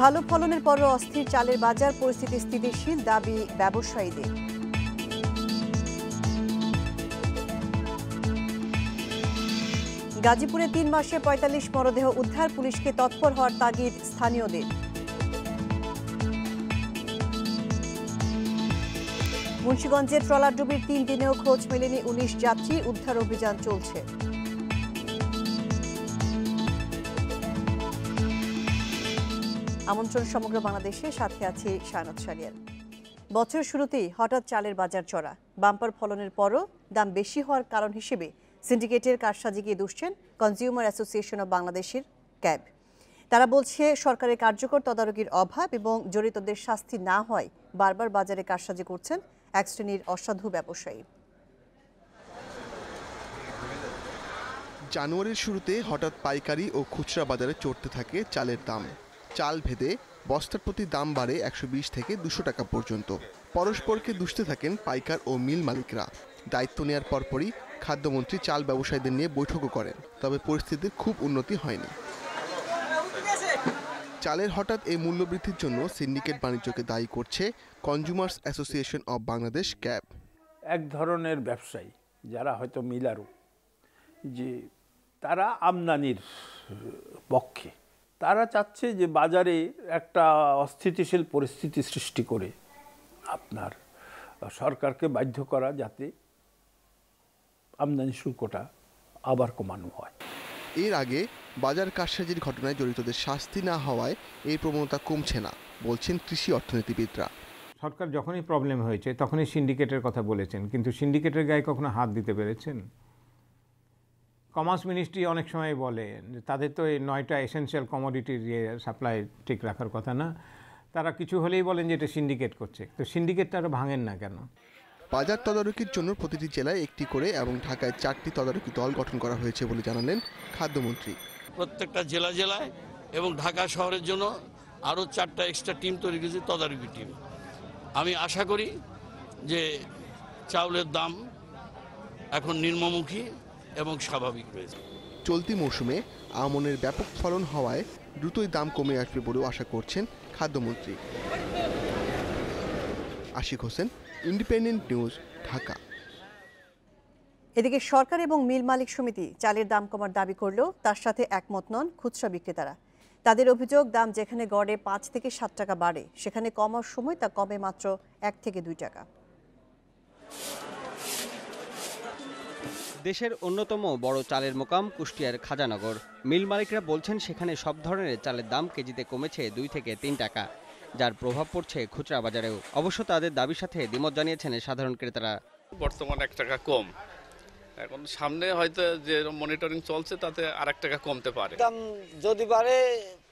ভালো ফলনের পরও অস্থির চালের বাজার, পরিস্থিতি স্থিতিশীল দাবি ব্যবসায়ীদের। গাজীপুরে ৩ মাসে ৪৫ মরদেহ উদ্ধার, পুলিশকে তৎপর হওয়ার তাগিদ স্থানীয়দের। মুন্সিগঞ্জের ট্রলারডুবির ৩ দিনেও খোঁজ মেলেনি ১৯ যাত্রী, উদ্ধার অভিযান চলছে। আমন্ত্রণ সমগ্র বাংলাদেশে, সাথে আছে শায়নাত শারিয়ার। বছরের শুরুতেই হঠাৎ চালের বাজার চড়া, বাম্পার ফলনের পরও দাম বেশি হওয়ার কারণ হিসেবে সিন্ডিকেটের কারসাজিকে দুষছেন কনজিউমার অ্যাসোসিয়েশন অব বাংলাদেশের ক্যাব। তারা বলছে সরকারের কার্যকর তদারকির অভাব এবং জড়িতদের শাস্তি না হয় বারবার বাজারে কারসাজি করছেন এক শ্রেণীর অসাধু ব্যবসায়ী। জানুয়ারির শুরুতে হঠাৎ পাইকারি ও খুচরা বাজারে চড়তে থাকে চালের দাম। চাল ভেদে বস্তার প্রতি দাম বাড়ে ১২০ থেকে ২০০ টাকা পর্যন্ত। পরস্পরকে দুষতে থাকেন পাইকার ও মিল মালিকরা। দায়িত্ব নেওয়ার পরপরই খাদ্যমন্ত্রী চাল ব্যবসায়ীদের নিয়ে বৈঠকও করেন, তবে পরিস্থিতির খুব উন্নতি হয়নি। চালের হঠাৎ এই মূল্যবৃদ্ধির জন্য সিন্ডিকেট বাণিজ্যকে দায়ী করছে consumers association of Bangladesh cab. এক ধরনের ব্যবসায়ী যারা হয়তো মিলারও, যে তারা আমদানির পক্ষে, তারা চাচ্ছে যে বাজারে একটা অস্থিতিশীল পরিস্থিতি সৃষ্টি করে আপনার সরকারকে বাধ্য করা যাতে আমদানি শুল্কটা আবার কমানো হয়। এর আগে বাজার কারসাজির ঘটনায় জড়িতদের শাস্তি না হওয়ায় এই প্রবণতা কমছে না বলছেন কৃষি অর্থনীতিবিদরা। সরকার যখনই প্রবলেম হয়েছে তখনই সিন্ডিকেটের কথা বলেছেন, কিন্তু সিন্ডিকেটের গায়ে কখনো হাত দিতে পেরেছেন? কমার্স মিনিস্ট্রি অনেক সময় বলে যে তাদের তো এই ৯টা এসেনশিয়াল কমোডিটির সাপ্লাই ঠিক রাখার কথা না, তারা কিছু হলেই বলেন যে এটা সিন্ডিকেট করছে। তো সিন্ডিকেটটা আরও ভাঙেন না কেন? বাজার তদারকির জন্য প্রতিটি জেলায় একটি করে এবং ঢাকায় 4টি তদারকি দল গঠন করা হয়েছে বলে জানালেন খাদ্যমন্ত্রী। প্রত্যেকটা জেলায় এবং ঢাকা শহরের জন্য আরও 4টা এক্সট্রা টিম তৈরি করেছে, তদারকি টিম। আমি আশা করি যে চাউলের দাম এখন নিম্নমুখী এবং স্বাভাবিক রয়েছে। চলতি মৌসুমে আমনের ব্যাপক ফলন হওয়ায় দ্রুতই দাম কমে আসবে বলেও আশা করছেন খাদ্যমন্ত্রী। Ashiq Hossain, independent news, Dhaka. এদিকে সরকার এবং মিল মালিক সমিতি চালের দাম কমার দাবি করলেও তার সাথে একমত নন খুচরা বিক্রেতারা। তাদের অভিযোগ, দাম যেখানে গড়ে ৫ থেকে ৭ টাকা বাড়ে, সেখানে কমার সময় তা কমে মাত্র ১ থেকে ২ টাকা। দেশের অন্যতম বড় চালের মোকাম কুষ্টিয়ার খাজানগর। মিল মালিকরা বলছেন সেখানে সব ধরনের চালের দাম কেজিতে কমেছে ২ থেকে ৩ টাকা, যার প্রভাব পড়ছে খুচরা বাজারেও। অবশ্য তাদের দাবির সাথে দ্বিমত জানিয়েছেন সাধারণ ক্রেতারা। বর্তমানে ১ টাকা কম, এখন সামনে হয়তো যে মনিটরিং চলছে তাতে আর ১ টাকা কমতে পারে। দাম যদি বাড়ে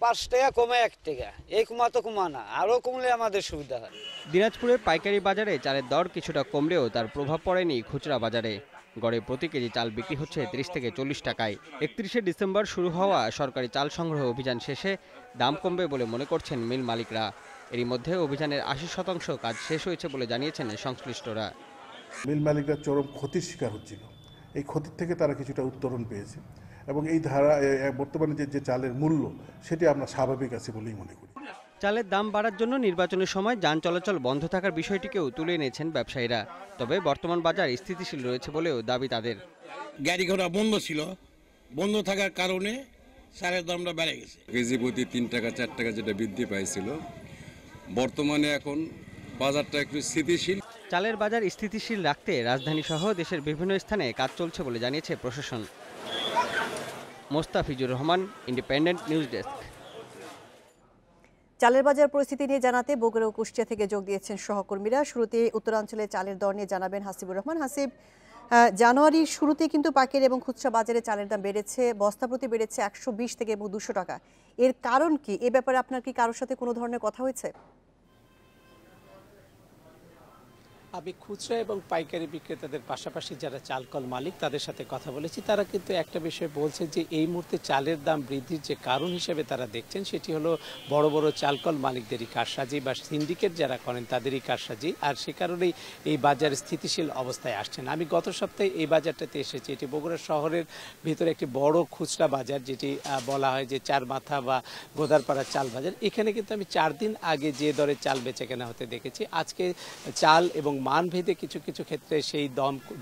৫ টাকা কমে ১ টাকা, এই কমা তো কমা না, আরও কমলে আমাদের সুবিধা হয়। দিনাজপুরের পাইকারি বাজারে চালের দর কিছুটা কমলেও তার প্রভাব পড়েনি খুচরা বাজারে। গড়ে প্রতি কেজি চাল বিক্রি হচ্ছে ৩০ থেকে ৪০ টাকায়। ৩১শে ডিসেম্বর শুরু হওয়া সরকারি চাল সংগ্রহ অভিযান শেষে দাম কমবে বলে মনে করছেন মিল মালিকরা। এরই মধ্যে অভিযানের ৮০% কাজ শেষ হয়েছে বলে জানিয়েছেন সংশ্লিষ্টরা। মিল মালিকরা চরম ক্ষতির শিকার হচ্ছিল, এই ক্ষতির থেকে তারা কিছুটা উত্তরণ পেয়েছে এবং এই ধারা বর্তমানে যে চালের মূল্য সেটি আমরা স্বাভাবিক আছে বলেই মনে করি। চালের দাম বাড়ার জন্য নির্বাচনের সময় যান চলাচল বন্ধ থাকার বিষয়টিকেও তুলে এনেছেন ব্যবসায়ীরা। তবে বর্তমান বাজার স্থিতিশীল রয়েছে বলেও দাবি তাদের। গাড়ি ঘোড়া বন্ধ ছিল, বন্ধ থাকার কারণে চালের দামটা বেড়ে গেছে। কেজি প্রতি ৩ টাকা ৪ টাকা যেটা বৃদ্ধি পাইছিল, বর্তমানে এখন বাজারটা একটু স্থিতিশীল। চালের বাজার স্থিতিশীল রাখতে রাজধানী সহ দেশের বিভিন্ন স্থানে কাজ চলছে বলে জানিয়েছে প্রশাসন। Mostafizur Rahman, independent news desk. চালের বাজার পরিস্থিতি নিয়ে জানাতে বগুড়া ও কুষ্টিয়া থেকে যোগ দিয়েছেন সহকর্মীরা। শুরুতে উত্তরাঞ্চলে চালের দর নিয়ে জানাবেন হাসিবুর রহমান। হাসিব, জানুয়ারির শুরুতে কিন্তু পাইকারি এবং খুচরা বাজারে চালের দাম বেড়েছে, বস্তা প্রতি বেড়েছে ১২০ থেকে এবং ২০০ টাকা। এর কারণ কি? এ ব্যাপারে আপনার কি কারোর সাথে কোনো ধরনের কথা হয়েছে? আমি খুচরা এবং পাইকারি বিক্রেতাদের পাশাপাশি যারা চালকল মালিক তাদের সাথে কথা বলেছি। তারা কিন্তু একটা বিষয় বলছে যে এই মুহূর্তে চালের দাম বৃদ্ধির যে কারণ হিসেবে তারা দেখছেন সেটি হলো বড় বড় চালকল মালিকদেরই কারসাজি বা সিন্ডিকেট যারা করেন তাদেরই কারসাজি, আর সে কারণেই এই বাজার স্থিতিশীল অবস্থায় আসছেন। আমি গত সপ্তাহে এই বাজারটাতে এসেছি। এটি বগুড়া শহরের ভিতরে একটি বড় খুচরা বাজার, যেটি বলা হয় যে চার মাথা বা গোদারপাড়া চাল বাজার। এখানে কিন্তু আমি 4 দিন আগে যে দরে চাল বেচে কেনা হতে দেখেছি। আজকে চাল এবং মানভেদে কিছু কিছু ক্ষেত্রে সেই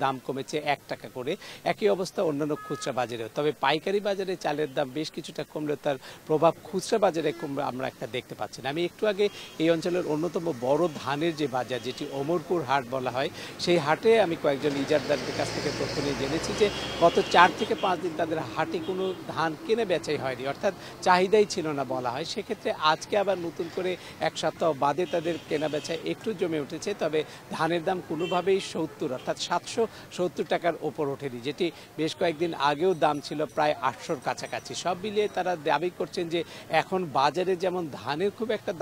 দাম কমেছে 1 টাকা করে। একই অবস্থা অন্যান্য খুচরা বাজারেও। তবে পাইকারি বাজারে চালের দাম বেশ কিছুটা কমলেও তার প্রভাব খুচরা বাজারে আমরা একটা দেখতে পাচ্ছি না। আমি একটু আগে এই অঞ্চলের অন্যতম বড় ধানের যে বাজার, যেটি অমরপুর হাট বলা হয়, সেই হাটে আমি কয়েকজন ইজারদারদের কাছ থেকে তথ্য নিয়ে জেনেছি যে গত 4 থেকে 5 দিন তাদের হাটে কোনো ধান কেনে বেচাই হয়নি, অর্থাৎ চাহিদাই ছিল না বলা হয়। সেক্ষেত্রে আজকে আবার নতুন করে 1 সপ্তাহ বাদে তাদের কেনা বেচা একটু জমে উঠেছে। তবে ধানের দাম কোনোভাবেই 70 অর্থাৎ 770 টাকার ওপর ওঠেনি, যেটি বেশ কয়েকদিন আগেও দাম ছিল প্রায় 800-র কাছাকাছি। সব মিলিয়ে তারা দাবি করছেন যে এখন বাজারে যেমন ধানের খুব একটা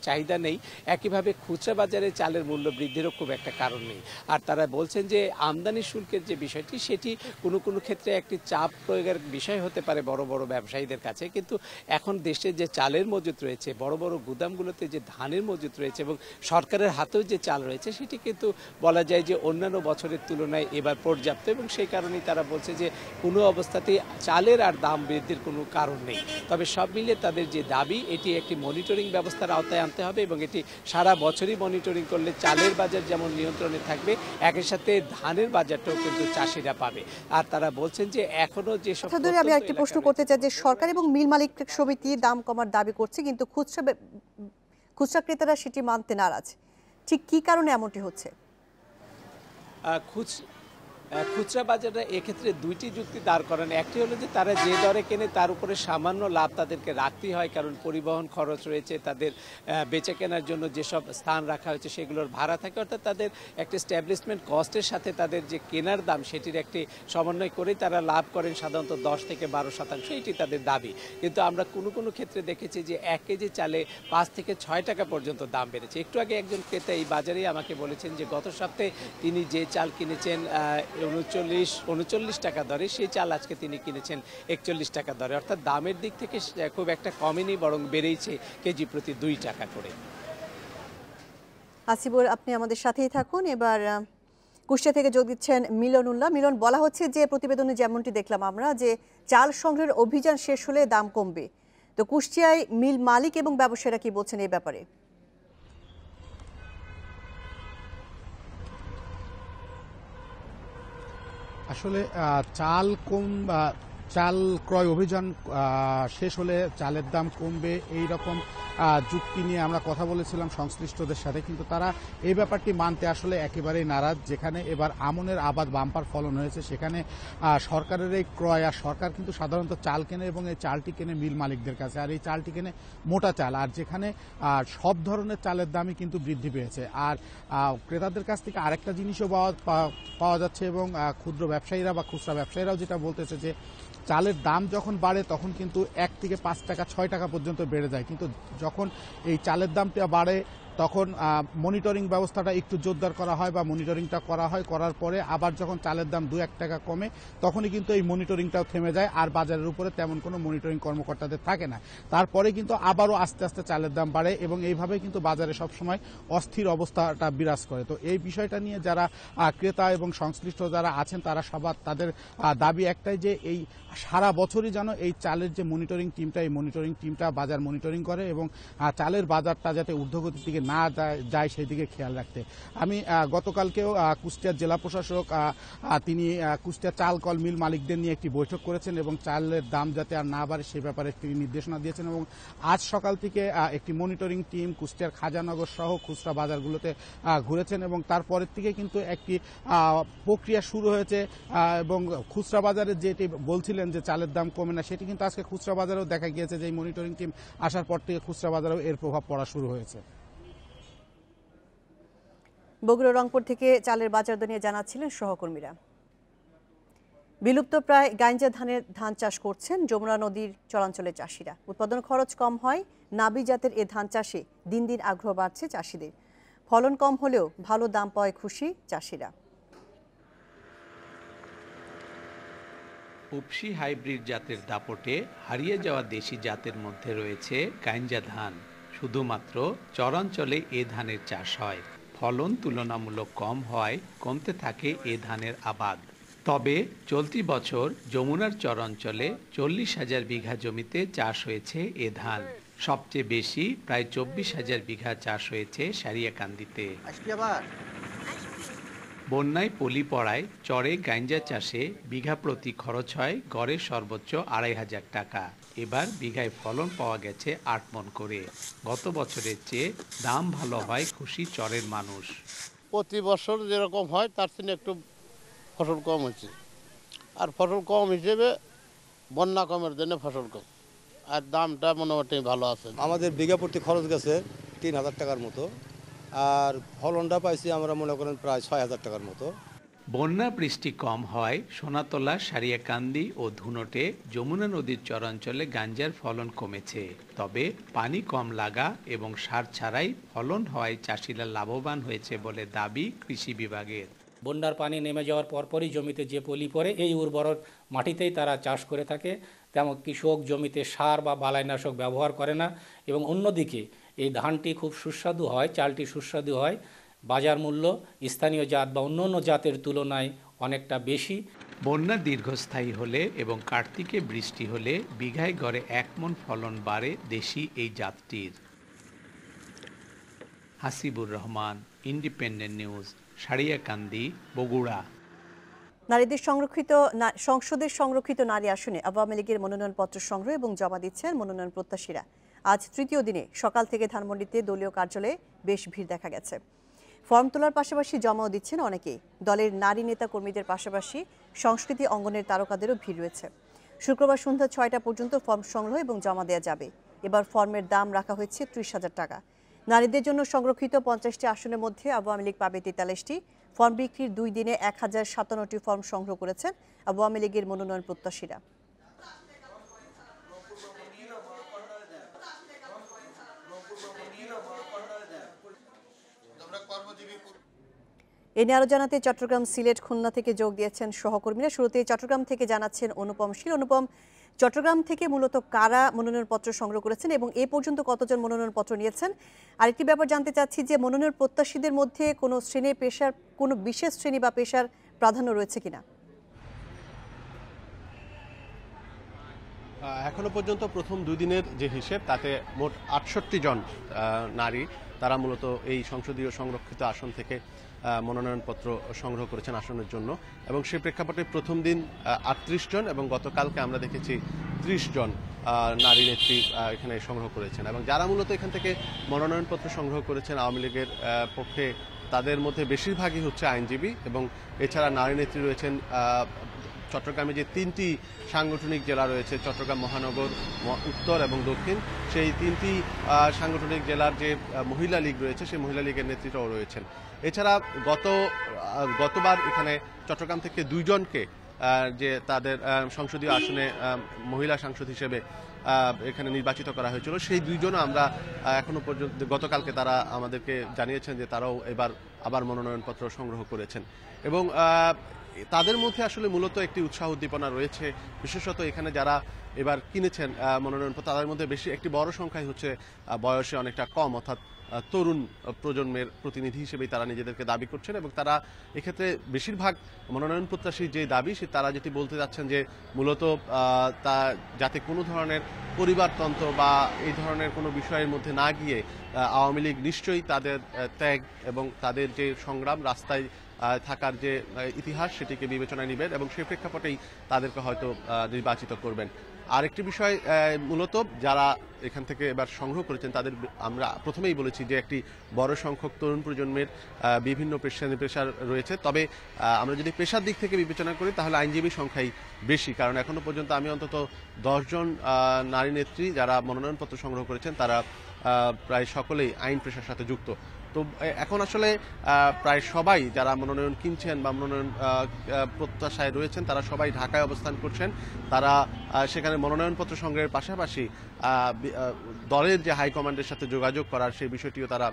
চাহিদা নেই, একইভাবে খুচরা বাজারে চালের মূল্য বৃদ্ধিরও খুব একটা কারণ নেই। আর তারা বলছেন যে আমদানি শুল্কের যে বিষয়টি, সেটি কোনো কোনো ক্ষেত্রে একটি চাপ প্রয়োগের বিষয় হতে পারে বড় বড় ব্যবসায়ীদের কাছে, কিন্তু এখন দেশে যে চালের মজুত রয়েছে, বড় বড় গুদামগুলোতে যে ধানের মজুত রয়েছে এবং সরকারের হাতেও যে চাল রয়েছে, সেটি কিন্তু বলা যায় যে অন্যান্য বছরের তুলনায় এবার পর্যাপ্ত, এবং সেই কারণেই তারা বলছে যে কোনো অবস্থাতেই চালের আর দাম বৃদ্ধির কোনো কারণ নেই। তবে সব মিলিয়ে তাদের যে দাবি, এটি একটি মনিটরিং ব্যবস্থার আওতায় আনতে হবে এবং এটি সারা বছরই মনিটরিং করলে চালের বাজার যেমন নিয়ন্ত্রণে থাকবে, একই সাথে ধানের বাজারটাও কিন্তু চাষিরা পাবে। আর তারা বলছেন যে এখনো যে সব আমি একটি প্রশ্ন করতে চাই যে সরকার এবং মিল মালিক সমিতি দাম কমার দাবি করছে, কিন্তু খুচরা ক্রেতারা সেটি মানতে নারাজ। ঠিক কি কারণে এমনটি হচ্ছে? খুচরা বাজারে এক্ষেত্রে 2টি যুক্তি দাঁড় করান। একটি হলো যে তারা যে দরে কেনে তার উপরে সামান্য লাভ তাদেরকে রাখতেই হয়, কারণ পরিবহন খরচ রয়েছে, তাদের বেচে কেনার জন্য যেসব স্থান রাখা হয়েছে সেগুলোর ভাড়া থাকে, অর্থাৎ তাদের একটি স্ট্যাবলিশমেন্ট কস্টের সাথে তাদের যে কেনার দাম সেটির একটি সমন্বয় করেই তারা লাভ করেন সাধারণত 10 থেকে 12%, এটি তাদের দাবি। কিন্তু আমরা কোনো কোনো ক্ষেত্রে দেখেছি যে 1 কেজি চালে 5 থেকে 6 টাকা পর্যন্ত দাম বেড়েছে। একটু আগে একজন ক্রেতা এই বাজারেই আমাকে বলেছেন যে গত সপ্তাহে তিনি যে চাল কিনেছেন 39 টাকা দরে, সেই চাল আজকে তিনি কিনেছেন 41 টাকা দরে, অর্থাৎ দামের দিক থেকে খুব একটা কমেনি, বরং বেড়েছে কেজি প্রতি 2 টাকা করে। আসিবুর, আপনি আমাদের সাথেই থাকুন। এবার কুষ্টিয়া থেকে যোগ দিচ্ছেন মিলনুল্লাহ। মিলন, বলা হচ্ছে যে প্রতিবেদনে যেমনটি দেখলাম আমরা, যে চাল সংগ্রহের অভিযান শেষ হলে দাম কমবে। তো কুষ্টিয়ায় মিল মালিক এবং ব্যবসায়ীরা কি বলছেন এই ব্যাপারে? আসলে চাল ক্রয় অভিযান শেষ হলে চালের দাম কমবে, এই রকম যুক্তি নিয়ে আমরা কথা বলেছিলাম সংশ্লিষ্টদের সাথে, কিন্তু তারা এই ব্যাপারটি মানতে আসলে একেবারেই নারাজ। যেখানে এবার আমনের আবাদ বাম্পার ফলন হয়েছে, সেখানে সরকারের এই ক্রয়, আর সরকার কিন্তু সাধারণত চাল কেনে এবং এই চালটি কেনে মিল মালিকদের কাছে, আর এই চালটি কেনে মোটা চাল, আর যেখানে সব ধরনের চালের দামই কিন্তু বৃদ্ধি পেয়েছে। আর ক্রেতাদের কাছ থেকে আরেকটা জিনিসও পাওয়া যাচ্ছে, এবং ক্ষুদ্র ব্যবসায়ীরা বা খুচরা ব্যবসায়ীরাও যেটা বলতেছে যে চালের দাম যখন বাড়ে তখন কিন্তু 1 থেকে 5 টাকা 6 টাকা পর্যন্ত বেড়ে যায়, কিন্তু যখন এই চালের দামটা বাড়ে তখন মনিটরিং ব্যবস্থাটা একটু জোরদার করা হয় বা মনিটরিংটা করা হয়, করার পরে আবার যখন চালের দাম 2-1 টাকা কমে তখনই কিন্তু এই মনিটরিংটাও থেমে যায়, আর বাজারের উপরে তেমন কোনো মনিটরিং কর্মকর্তাদের থাকে না। তারপরে কিন্তু আবারও আস্তে আস্তে চালের দাম বাড়ে এবং এইভাবে কিন্তু বাজারে সবসময় অস্থির অবস্থাটা বিরাজ করে। তো এই বিষয়টা নিয়ে যারা ক্রেতা এবং সংশ্লিষ্ট যারা আছেন তারা সবার তাদের দাবি একটাই, যে এই সারা বছরই যেন এই চালের যে মনিটরিং টিমটা, এই মনিটরিং টিমটা বাজার মনিটরিং করে এবং চালের বাজারটা যাতে ঊর্ধ্বগতির দিকে না যায় সেই দিকে খেয়াল রাখতে। আমি গতকালকেও কুষ্টিয়ার জেলা প্রশাসক তিনি কুষ্টিয়া চাল কল মিল মালিকদের নিয়ে একটি বৈঠক করেছেন এবং চালের দাম যাতে আর না বাড়ে সেই ব্যাপারে তিনি নির্দেশনা দিয়েছেন, এবং আজ সকাল থেকে একটি মনিটরিং টিম কুষ্টিয়ার খাজানগর সহ খুচরা বাজারগুলোতে ঘুরেছেন এবং তারপরের থেকে কিন্তু একটি প্রক্রিয়া শুরু হয়েছে, এবং খুচরা বাজারে যেটি বলছিলেন যে চালের দাম কমে না, সেটি কিন্তু আজকে খুচরা বাজারেও দেখা গিয়েছে যে এই মনিটরিং টিম আসার পর থেকে খুচরা বাজারেও এর প্রভাব পড়া শুরু হয়েছে। বগুড়া রংপুর থেকে চালের বাজার দর নিয়ে জানাচ্ছিলেন সহকর্মীরা। বিলুপ্ত প্রায় গাইঞ্জা ধানের ধান চাষ করছেন যমুনা নদীর চরাঞ্চলের চাষিরা। উৎপাদন খরচ কম হয়, নাবি জাতের এ ধান চাষে দিন দিন আগ্রহ বাড়ছে চাষিদের। ফলন কম হলেও ভালো দাম পাওয়ায় খুশি চাষিরা। উপসি হাইব্রিড জাতের দাপটে হারিয়ে যাওয়া দেশি জাতের মধ্যে রয়েছে গাইঞ্জা ধান। শুধুমাত্র চরাঞ্চলে এ ধানের চাষ হয়। ফলন তুলনামূলক কম হওয়ায় কমতে থাকে এ ধানের আবাদ। তবে চলতি বছর যমুনার চরাঞ্চলে 40,000 বিঘা জমিতে চাষ হয়েছে এ ধান। সবচেয়ে বেশি প্রায় 24,000 বিঘা চাষ হয়েছে সারিয়াকান্দিতে। বন্যায় পলি পড়ায় চরে গাইঞ্জা চাষে বিঘা প্রতি খরচ হয় গড়ে সর্বোচ্চ 2,500 টাকা। এবার বিঘায় ফলন পাওয়া গেছে 8 মণ করে। গত বছরের চেয়ে দাম ভালো হয় খুশি চরের মানুষ। প্রতি বছর যেরকম হয় তার থেকে একটু ফসল কম হচ্ছে, আর ফসল কম হিসেবে বন্যা কমের জন্য ফসল কম, আর দামটা মোটামুটি ভালো আছে। আমাদের বিঘা প্রতি খরচ গেছে 3,000 টাকার মতো, আর ফলনটা পাইছি আমরা মনে করেন প্রায় 6,000 টাকার মতো। বন্যা বৃষ্টি কম হয় সোনাতলা, সারিয়াকান্দি ও ধুনটে যমুনা নদীর চরাঞ্চলে গাঞ্জার ফলন কমেছে। তবে পানি কম লাগা এবং সার ছাড়াই ফলন হওয়ায় চাষিরা লাভবান হয়েছে বলে দাবি কৃষি বিভাগের। বন্যার পানি নেমে যাওয়ার পরপরই জমিতে যে পলি পড়ে এই উর্বর মাটিতেই তারা চাষ করে থাকে। তেমন কৃষক জমিতে সার বা বালাইনাশক ব্যবহার করে না এবং অন্যদিকে এই ধানটি খুব সুস্বাদু হয়, চালটি সুস্বাদু হয়। বাজার মূল্য স্থানীয় জাত বা অন্য জাতের তুলনায় অনেকটা বেশি। বন্যা দীর্ঘস্থায়ী হলে এবং কার্তিকে বৃষ্টি হলে বিঘায় গড়ে 1 মণ ফলন বাড়ে দেশি এই জাতটির। Hasibur Rahman, independent news, Sariakandi, Bogura. সংসদের সংরক্ষিত নারী আসনে আওয়ামী লীগের মনোনয়নপত্র সংগ্রহ এবং জমা দিচ্ছেন মনোনয়ন প্রত্যাশীরা। আজ তৃতীয় দিনে সকাল থেকে ধানমন্ডিতে দলীয় কার্যালয়ে বেশ ভিড় দেখা গেছে। ফর্ম তোলার পাশাপাশি জমাও দিচ্ছেন অনেকেই। দলের নারী নেতা কর্মীদের পাশাপাশি সংস্কৃতি অঙ্গনের তারকাদেরও ভিড় রয়েছে। শুক্রবার সন্ধ্যা 6টা পর্যন্ত ফর্ম সংগ্রহ এবং জমা দেওয়া যাবে। এবার ফর্মের দাম রাখা হয়েছে 30,000 টাকা। নারীদের জন্য সংরক্ষিত 50টি আসনের মধ্যে আওয়ামী লীগ পাবে 43টি। ফর্ম বিক্রির 2 দিনে 1057টি ফর্ম সংগ্রহ করেছেন আওয়ামী লীগের মনোনয়ন প্রত্যাশীরা। এ নিয়ে আরো জানাতে চট্টগ্রাম, সিলেট, খুলনা থেকে যোগ দিয়েছেন সহকর্মীরা। শুরুতে চট্টগ্রাম থেকে জানাচ্ছেন অনুপম শীল। অনুপম, চট্টগ্রাম থেকে মূলত কারা মনোনয়নপত্র সংগ্রহ করেছেন এবং এ পর্যন্ত কতজন মনোনয়নপত্র নিয়েছেন? আরেকটি ব্যাপার জানতে চাচ্ছি যে মনোনয়ন প্রত্যাশীদের মধ্যে কোনো শ্রেণী পেশার, কোনো বিশেষ শ্রেণী বা পেশার প্রাধান্য রয়েছে কিনা? এখনো পর্যন্ত প্রথম 2 দিনের যে হিসেব তাতে মোট 68 জন নারী তারা মূলত এই সংসদীয় সংরক্ষিত আসন থেকে মনোনয়নপত্র সংগ্রহ করেছেন আসনের জন্য, এবং সেই প্রেক্ষাপটে প্রথম দিন 38 জন এবং গতকালকে আমরা দেখেছি 30 জন নারী নেত্রী এখানে সংগ্রহ করেছেন। এবং যারা মূলত এখান থেকে মনোনয়নপত্র সংগ্রহ করেছেন আওয়ামী লীগের পক্ষে, তাদের মধ্যে বেশিরভাগই হচ্ছে আইনজীবী, এবং এছাড়া নারী নেত্রী রয়েছেন চট্টগ্রামে যে 3টি সাংগঠনিক জেলা রয়েছে, চট্টগ্রাম মহানগর, উত্তর এবং দক্ষিণ, সেই 3টি সাংগঠনিক জেলার যে মহিলা লীগ রয়েছে সেই মহিলা লীগের নেতৃত্বও রয়েছেন। এছাড়া গতবার এখানে চট্টগ্রাম থেকে 2 জনকে যে তাদের সংসদীয় আসনে মহিলা সাংসদ হিসেবে এখানে নির্বাচিত করা হয়েছিল, সেই 2 জনও আমরা এখনো পর্যন্ত, গতকালকে তারা আমাদেরকে জানিয়েছেন যে তারাও এবার আবার মনোনয়নপত্র সংগ্রহ করেছেন। এবং তাদের মধ্যে আসলে মূলত একটি উৎসাহ উদ্দীপনা রয়েছে, বিশেষত এখানে যারা এবার কিনেছেন মনোনয়নপত্র তাদের মধ্যে একটি বড় সংখ্যাই হচ্ছে বয়সে অনেকটা কম, অর্থাৎ তরুণ প্রজন্মের প্রতিনিধি হিসেবেই তারা নিজেদেরকে দাবি করছেন। এবং তারা এক্ষেত্রে বেশিরভাগ মনোনয়ন প্রত্যাশীর যে দাবি, তারা যেটি বলতে যাচ্ছেন যে মূলত তা যাতে কোনো ধরনের পরিবারতন্ত্র বা এই ধরনের কোনো বিষয়ের মধ্যে না গিয়ে আওয়ামী লীগ নিশ্চয়ই তাদের ত্যাগ এবং তাদের যে সংগ্রাম, রাস্তায় থাকার যে ইতিহাস, সেটিকে বিবেচনায় নেবেন এবং সেই প্রেক্ষাপটেই তাদেরকে হয়তো নির্বাচিত করবেন। আরেকটি বিষয়, মূলত যারা এখান থেকে এবার সংগ্রহ করেছেন তাদের আমরা প্রথমেই বলেছি যে একটি বড় সংখ্যক তরুণ প্রজন্মের বিভিন্ন পেশার রয়েছে। তবে আমরা যদি পেশার দিক থেকে বিবেচনা করি তাহলে আইনজীবী সংখ্যাই বেশি, কারণ এখনো পর্যন্ত আমি অন্তত 10 জন নারী নেত্রী যারা মনোনয়নপত্র সংগ্রহ করেছেন তারা প্রায় সকলেই আইন পেশার সাথে যুক্ত। তো এখন আসলে প্রায় সবাই যারা মনোনয়ন কিনছেন বা মনোনয়ন প্রত্যাশায় রয়েছেন তারা সবাই ঢাকায় অবস্থান করছেন। তারা সেখানে মনোনয়নপত্র সংগ্রহের পাশাপাশি দলের যে হাইকমান্ডের সাথে যোগাযোগ করার সেই বিষয়টিও তারা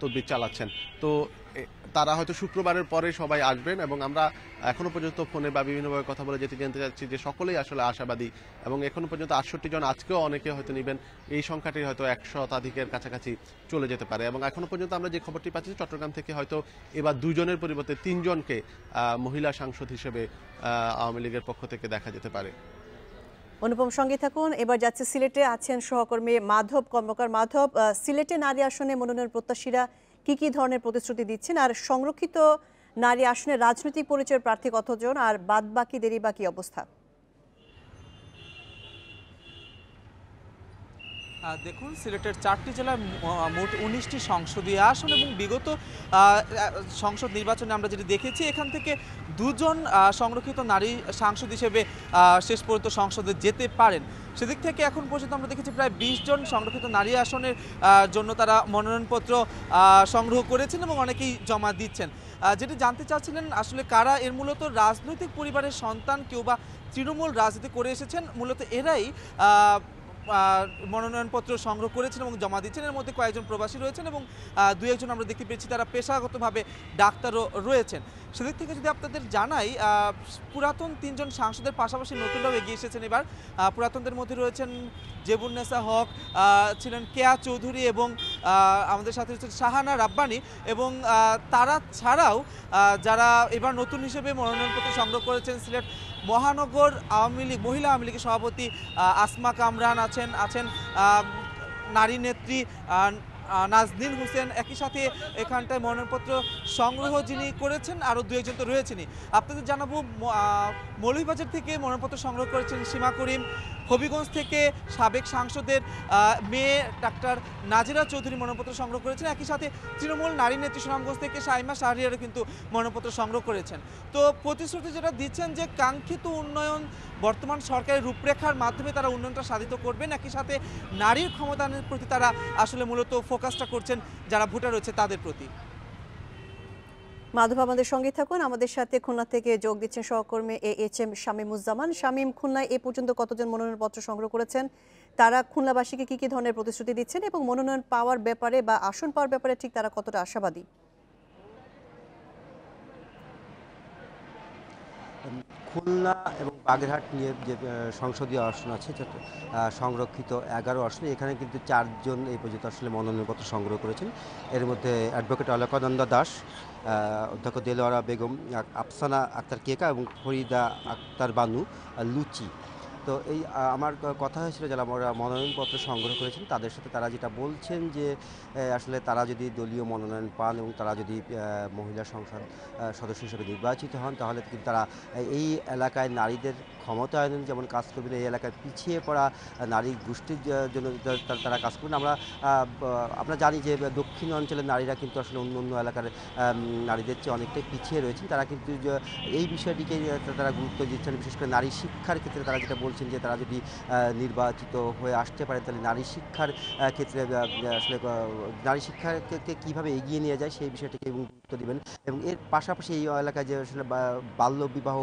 তদবির চালাচ্ছেন। তো তারা হয়তো শুক্রবারের পরে সবাই আসবেন এবং আমরা এখনো পর্যন্ত ফোনে বা বিভিন্নভাবে কথা বলে জানতে চাচ্ছি যে সকলেই আসলে আশাবাদী এবং এখনো পর্যন্ত 68 জন, আজকেও অনেকে হয়তো নেবেন। এই সংখ্যাটি হয়তো 100 শতাধিকের কাছাকাছি চলে যেতে পারে এবং এখনো পর্যন্ত আমরা যে খবরটি পাচ্ছি চট্টগ্রাম থেকে হয়তো এবার 2 জনের পরিবর্তে 3 জনকে মহিলা সাংসদ হিসেবে আওয়ামী লীগের পক্ষ থেকে দেখা যেতে পারে। অনুপম, সঙ্গে থাকুন। এবার যাচ্ছে সিলেটে, আছেন সহকর্মী মাধব কর্মকার। মাধব, সিলেটে নারী আসনে মনোনয়ন প্রত্যাশীরা কি ধরনের প্রতিশ্রুতি দিচ্ছেন, আর সংরক্ষিত নারী আসনে রাজনৈতিক পরিচয়ের প্রার্থী কতজন, আর বাদ বাকিদেরই বা কি অবস্থা? দেখুন, সিলেটের 4টি জেলায় মোট 19টি সংসদীয় আসন এবং বিগত সংসদ নির্বাচনে আমরা যেটি দেখেছি এখান থেকে 2 জন সংরক্ষিত নারী সাংসদ হিসেবে শেষ পর্যন্ত সংসদে যেতে পারেন। সেদিক থেকে এখন পর্যন্ত আমরা দেখেছি প্রায় 20 জন সংরক্ষিত নারী আসনের জন্য তারা মনোনয়নপত্র সংগ্রহ করেছেন এবং অনেকেই জমা দিচ্ছেন। যেটি জানতে চাচ্ছিলেন আসলে কারা এর মূলত রাজনৈতিক পরিবারের সন্তান, কেউ বা তৃণমূল রাজনীতি করে এসেছেন, মূলত এরাই মনোনয়নপত্র সংগ্রহ করেছেন এবং জমা দিচ্ছেন। এর মধ্যে কয়েকজন প্রবাসী রয়েছেন এবং 2-1 আমরা দেখতে পেয়েছি তারা পেশাগতভাবে ডাক্তারও রয়েছেন। সেদিক থেকে যদি আপনাদের জানাই, পুরাতন 3 জন সাংসদের পাশাপাশি নতুনরাও এগিয়ে এসেছেন এবার। পুরাতনদের মধ্যে রয়েছেন জেবুন্নেসা হক, ছিলেন কেয়া চৌধুরী এবং আমাদের সাথে রয়েছেন শাহানা রাব্বানি এবং তারা ছাড়াও যারা এবার নতুন হিসেবে মনোনয়নপত্র সংগ্রহ করেছেন, সিলেট মহানগর আওয়ামী লীগ মহিলা আওয়ামী লীগের সভাপতি আসমা কামরান আছেন নারী নেত্রী নাজনীন হোসেন, একই সাথে এখানটায় মনোনয়নপত্র সংগ্রহ যিনি করেছেন আরও 2-1 জন তো রয়েছেনই। আপনাদের জানাবো মৌলভীবাজার থেকে মনোনয়নপত্র সংগ্রহ করেছেন সীমা করিম, হবিগঞ্জ থেকে সাবেক সাংসদের মেয়ে ডাক্তার নাজিরা চৌধুরী মনোনয়নপত্র সংগ্রহ করেছেন। একই সাথে তৃণমূল নারী নেত্রী সুনামগঞ্জ থেকে শাইমা শাহরিয়ারও কিন্তু মনোনয়নপত্র সংগ্রহ করেছেন। তো প্রতিশ্রুতি যেটা দিচ্ছেন যে কাঙ্ক্ষিত উন্নয়ন বর্তমান সরকারের রূপরেখার মাধ্যমে তারা উন্নয়নটা সাধিত করবেন, একই সাথে নারীর ক্ষমতায়নের প্রতি তারা আসলে মূলত ফোকাসটা করছেন যারা ভোটার রয়েছে তাদের প্রতি। মাধব, আমাদের সঙ্গে থাকুন। আমাদের সাথে খুলনা থেকে যোগ দিচ্ছেন সহকর্মী AHM শামীমুজ্জামান। শামীম, খুলনায় এ পর্যন্ত কতজন মনোনয়নপত্র সংগ্রহ করেছেন, তারা খুলনাবাসীকে কি ধরনের প্রতিশ্রুতি দিচ্ছেন এবং মনোনয়ন পাওয়ার ব্যাপারে বা আসন পাওয়ার ব্যাপারে ঠিক তারা কতটা আশাবাদী? খুলনা এবং বাগেরহাট নিয়ে যে সংসদীয় আসন আছে সংরক্ষিত 11 আসনে, এখানে কিন্তু 4 জন এই পর্যন্ত আসলে মনোনয়নপত্র সংগ্রহ করেছেন। এর মধ্যে অ্যাডভোকেট অলকানন্দা দাস, অধ্যক্ষ দেলোয়ারা বেগম, আফসানা আক্তার কেকা এবং ফরিদা আক্তার বানু লুচি। তো এই আমার কথা হয়েছিল যারা মনোনয়নপত্র সংগ্রহ করেছেন তাদের সাথে, তারা যেটা বলছেন যে আসলে তারা যদি দলীয় মনোনয়ন পান এবং তারা যদি মহিলা সংসদ সদস্য হিসেবে নির্বাচিত হন তাহলে কিন্তু তারা এই এলাকায় নারীদের ক্ষমতায়ন যেমন কাজ করবেন, এই এলাকায় পিছিয়ে পড়া নারী গোষ্ঠীর জন্য তারা কাজ করবেন। আমরা জানি যে দক্ষিণ অঞ্চলের নারীরা কিন্তু আসলে অন্য এলাকার নারীদের চেয়ে অনেকটাই পিছিয়ে রয়েছেন। তারা কিন্তু এই বিষয়টিকে তারা গুরুত্ব দিচ্ছেন, বিশেষ করে নারী শিক্ষার ক্ষেত্রে তারা যেটা বলছেন যে তারা যদি নির্বাচিত হয়ে আসতে পারে তাহলে নারী শিক্ষার ক্ষেত্রে আসলে নারী শিক্ষাকে কীভাবে এগিয়ে নিয়ে যায় সেই বিষয়টিকে গুরুত্ব দেবেন। এবং এর পাশাপাশি এই এলাকায় যে আসলে বাল্যবিবাহ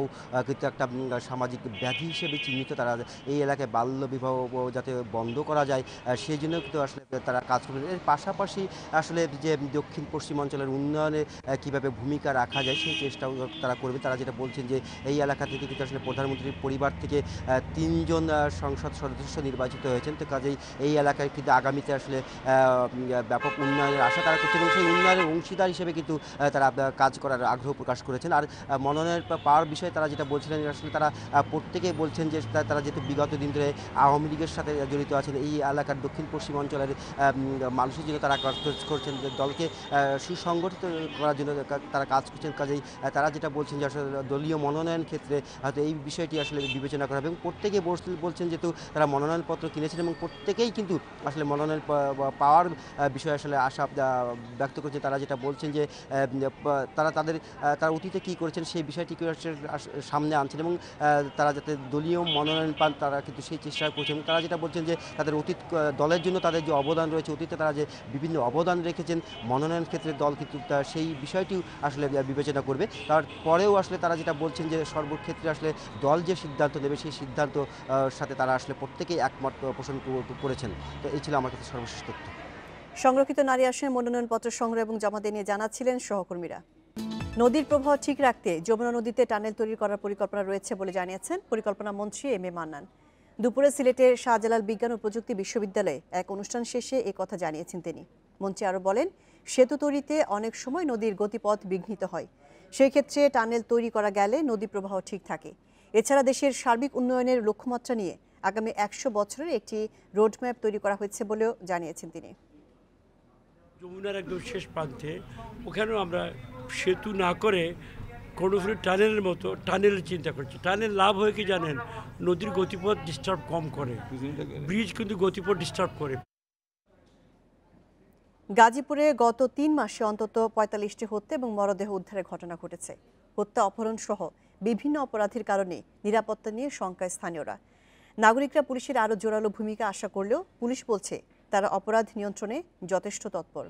কিন্তু একটা সামাজিক ব্যাধি হিসেবে চিহ্নিত, তারা এই এলাকায় বাল্যবিবাহ যাতে বন্ধ করা যায় সেই জন্য কিন্তু আসলে তারা কাজ করবেন। এর পাশাপাশি আসলে যে দক্ষিণ পশ্চিম অঞ্চলের উন্নয়নে কীভাবে ভূমিকা রাখা যায় সেই চেষ্টাও তারা করবে। তারা যেটা বলছেন যে এই এলাকা থেকে কিন্তু আসলে প্রধানমন্ত্রীর পরিবার থেকে 3 জন সংসদ সদস্য নির্বাচিত হয়েছেন। তো কাজেই এই এলাকায় কিন্তু আগামীতে আসলে ব্যাপক উন্নয়নের আশা তারা করছেন এবং সেই উন্নয়নের অংশীদার হিসেবে কিন্তু তারা কাজ করার আগ্রহ প্রকাশ করেছেন। আর মনোনয়ন পাওয়ার বিষয়ে তারা যেটা বলছিলেন আসলে তারা প্রত্যেকেই বলছেন যে তারা যেহেতু বিগত দিন ধরে আওয়ামী লীগের সাথে জড়িত আছেন, এই এলাকার দক্ষিণ পশ্চিম অঞ্চলের মানুষের জন্য তারা কাজ করছেন, দলকে সুসংগঠিত করার জন্য তারা কাজ করছেন। কাজেই তারা যেটা বলছেন যে আসলে দলীয় মনোনয়ন ক্ষেত্রে হয়তো এই বিষয়টি আসলে বিবেচনা করা হবে এবং প্রত্যেকে প্রত্যেকে বলছেন যেহেতু তারা মনোনয়নপত্র কিনেছেন এবং প্রত্যেকেই কিন্তু আসলে মনোনয়ন পাওয়ার বিষয়ে আসলে আশা ব্যক্ত করছে। তারা যেটা বলছেন যে তারা অতীতে কী করেছেন সেই বিষয়টিকে সামনে আনছেন এবং তারা যাতে দলীয় মনোনয়ন পান তারা কিন্তু সেই চেষ্টা করছেন। তারা যেটা বলছেন যে তাদের অতীত দলের জন্য তাদের যে অবদান রয়েছে, অতীতে তারা যে বিভিন্ন অবদান রেখেছেন মনোনয়ন ক্ষেত্রে দল কিন্তু সেই বিষয়টিও আসলে বিবেচনা করবে। তারপরেও আসলে তারা যেটা বলছেন যে সর্বক্ষেত্রে আসলে দল যে সিদ্ধান্ত নেবে সেই সিদ্ধান্ত সাথে তারা আসলে প্রত্যেকেই একমত পোষণ করেছেন। তো এই ছিল আমার কাছে সর্বশেষ তথ্য। সংরক্ষিত নারী আসনে মনোনয়নপত্র সংগ্রহ এবং জমা দিয়ে নিয়ে জানাচ্ছিলেন সহকর্মীরা। নদীর প্রবাহ ঠিক রাখতে যমুনা নদীতে টানেল তৈরি করার পরিকল্পনা রয়েছে বলে জানিয়েছেন পরিকল্পনা মন্ত্রী এম এ মান্নান। দুপুরে সিলেটের শাহজালাল বিজ্ঞান ও প্রযুক্তি বিশ্ববিদ্যালয়ে এক অনুষ্ঠান শেষে এ কথা জানিয়েছেন তিনি। মন্ত্রী আরও বলেন, সেতু তৈরিতে অনেক সময় নদীর গতিপথ বিঘ্নিত হয়, সেই ক্ষেত্রে টানেল তৈরি করা গেলে নদী প্রবাহ ঠিক থাকে। এছাড়া দেশের সার্বিক উন্নয়নের লক্ষ্যমাত্রা নিয়ে আগামী ১০০ বছরের একটি রোডম্যাপ তৈরি করা হয়েছে বলেও জানিয়েছেন তিনি। যমুনার একদম শেষ প্রান্তে ওখানেও আমরা সেতু না করে কর্ণফুলী টানেলের মতো টানেলের চিন্তা করছি। টানেল লাভ হয়ে কি জানেন, নদীর গতিপথ ডিস্টার্ব কম করে, ব্রিজ কিন্তু গতিপথ ডিস্টার্ব করে। গাজীপুরে গত ৩ মাসে অন্তত ৪৫টি হত্যা এবং মরদেহ উদ্ধারের ঘটনা ঘটেছে। হত্যা, অপহরণ সহ বিভিন্ন অপরাধের কারণে নিরাপত্তা নিয়ে শঙ্কায় স্থানীয়রা। নাগরিকরা পুলিশের আরও জোরালো ভূমিকা আশা করলেও পুলিশ বলছে তারা অপরাধ নিয়ন্ত্রণে যথেষ্ট তৎপর।